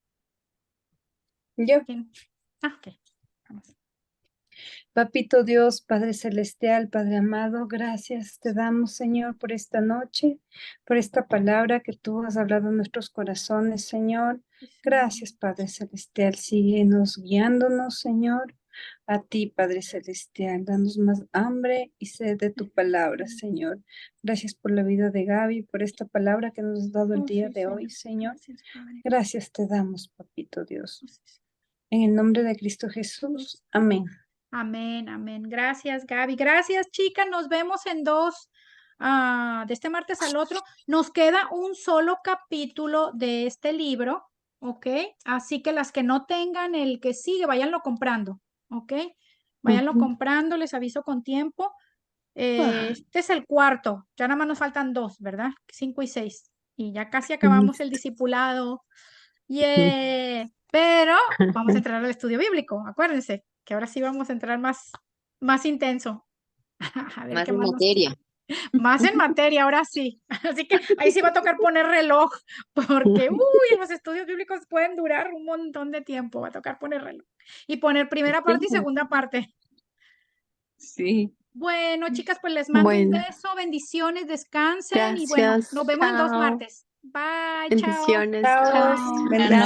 Speaker 3: Yo,
Speaker 1: ¿Quién? Ah, ok. Vamos.
Speaker 3: Papito Dios, Padre Celestial, Padre amado, gracias te damos, Señor, por esta noche, por esta palabra que tú has hablado en nuestros corazones, Señor.
Speaker 1: Sí, Señor.
Speaker 3: Gracias, Padre Celestial, síguenos guiándonos, Señor. A ti, Padre Celestial, danos más hambre y sed de tu palabra, Señor. Gracias por la vida de Gaby, por esta palabra que nos has dado el
Speaker 1: Oh,
Speaker 3: día
Speaker 1: sí,
Speaker 3: de hoy, Señor.
Speaker 1: Gracias, Padre.
Speaker 3: Gracias te damos, Papito Dios.
Speaker 1: Gracias.
Speaker 3: En el nombre de Cristo Jesús. Amén.
Speaker 1: Amén, amén. Gracias, Gaby. Gracias, chicas. Nos vemos en dos, de este martes al otro. Nos queda un solo capítulo de este libro, ¿ok? Así que las que no tengan el que sigue, váyanlo comprando, ¿ok? Váyanlo
Speaker 2: Ujú.
Speaker 1: comprando, les aviso con tiempo.
Speaker 2: Ah,
Speaker 1: Este es el cuarto, ya nada más nos faltan dos, ¿verdad? 5 y 6. Y ya casi acabamos el discipulado. Yeah. Pero vamos a entrar al estudio bíblico, acuérdense, que ahora sí vamos a entrar más intenso. A ver
Speaker 5: Más
Speaker 1: qué
Speaker 5: en
Speaker 1: más
Speaker 5: materia.
Speaker 1: más en materia, ahora sí. Así que ahí sí va a tocar poner reloj, porque los estudios bíblicos pueden durar un montón de tiempo, va a tocar poner reloj. Y poner primera parte y segunda parte.
Speaker 5: Sí.
Speaker 1: Bueno, chicas, pues les mando un
Speaker 2: Bueno,
Speaker 1: beso, bendiciones, descansen y bueno,
Speaker 2: gracias.
Speaker 1: nos vemos en dos
Speaker 2: Chao.
Speaker 1: martes. Bye, chao.
Speaker 2: Bendiciones.
Speaker 3: Chao.
Speaker 2: Chao.
Speaker 3: Bendiciones.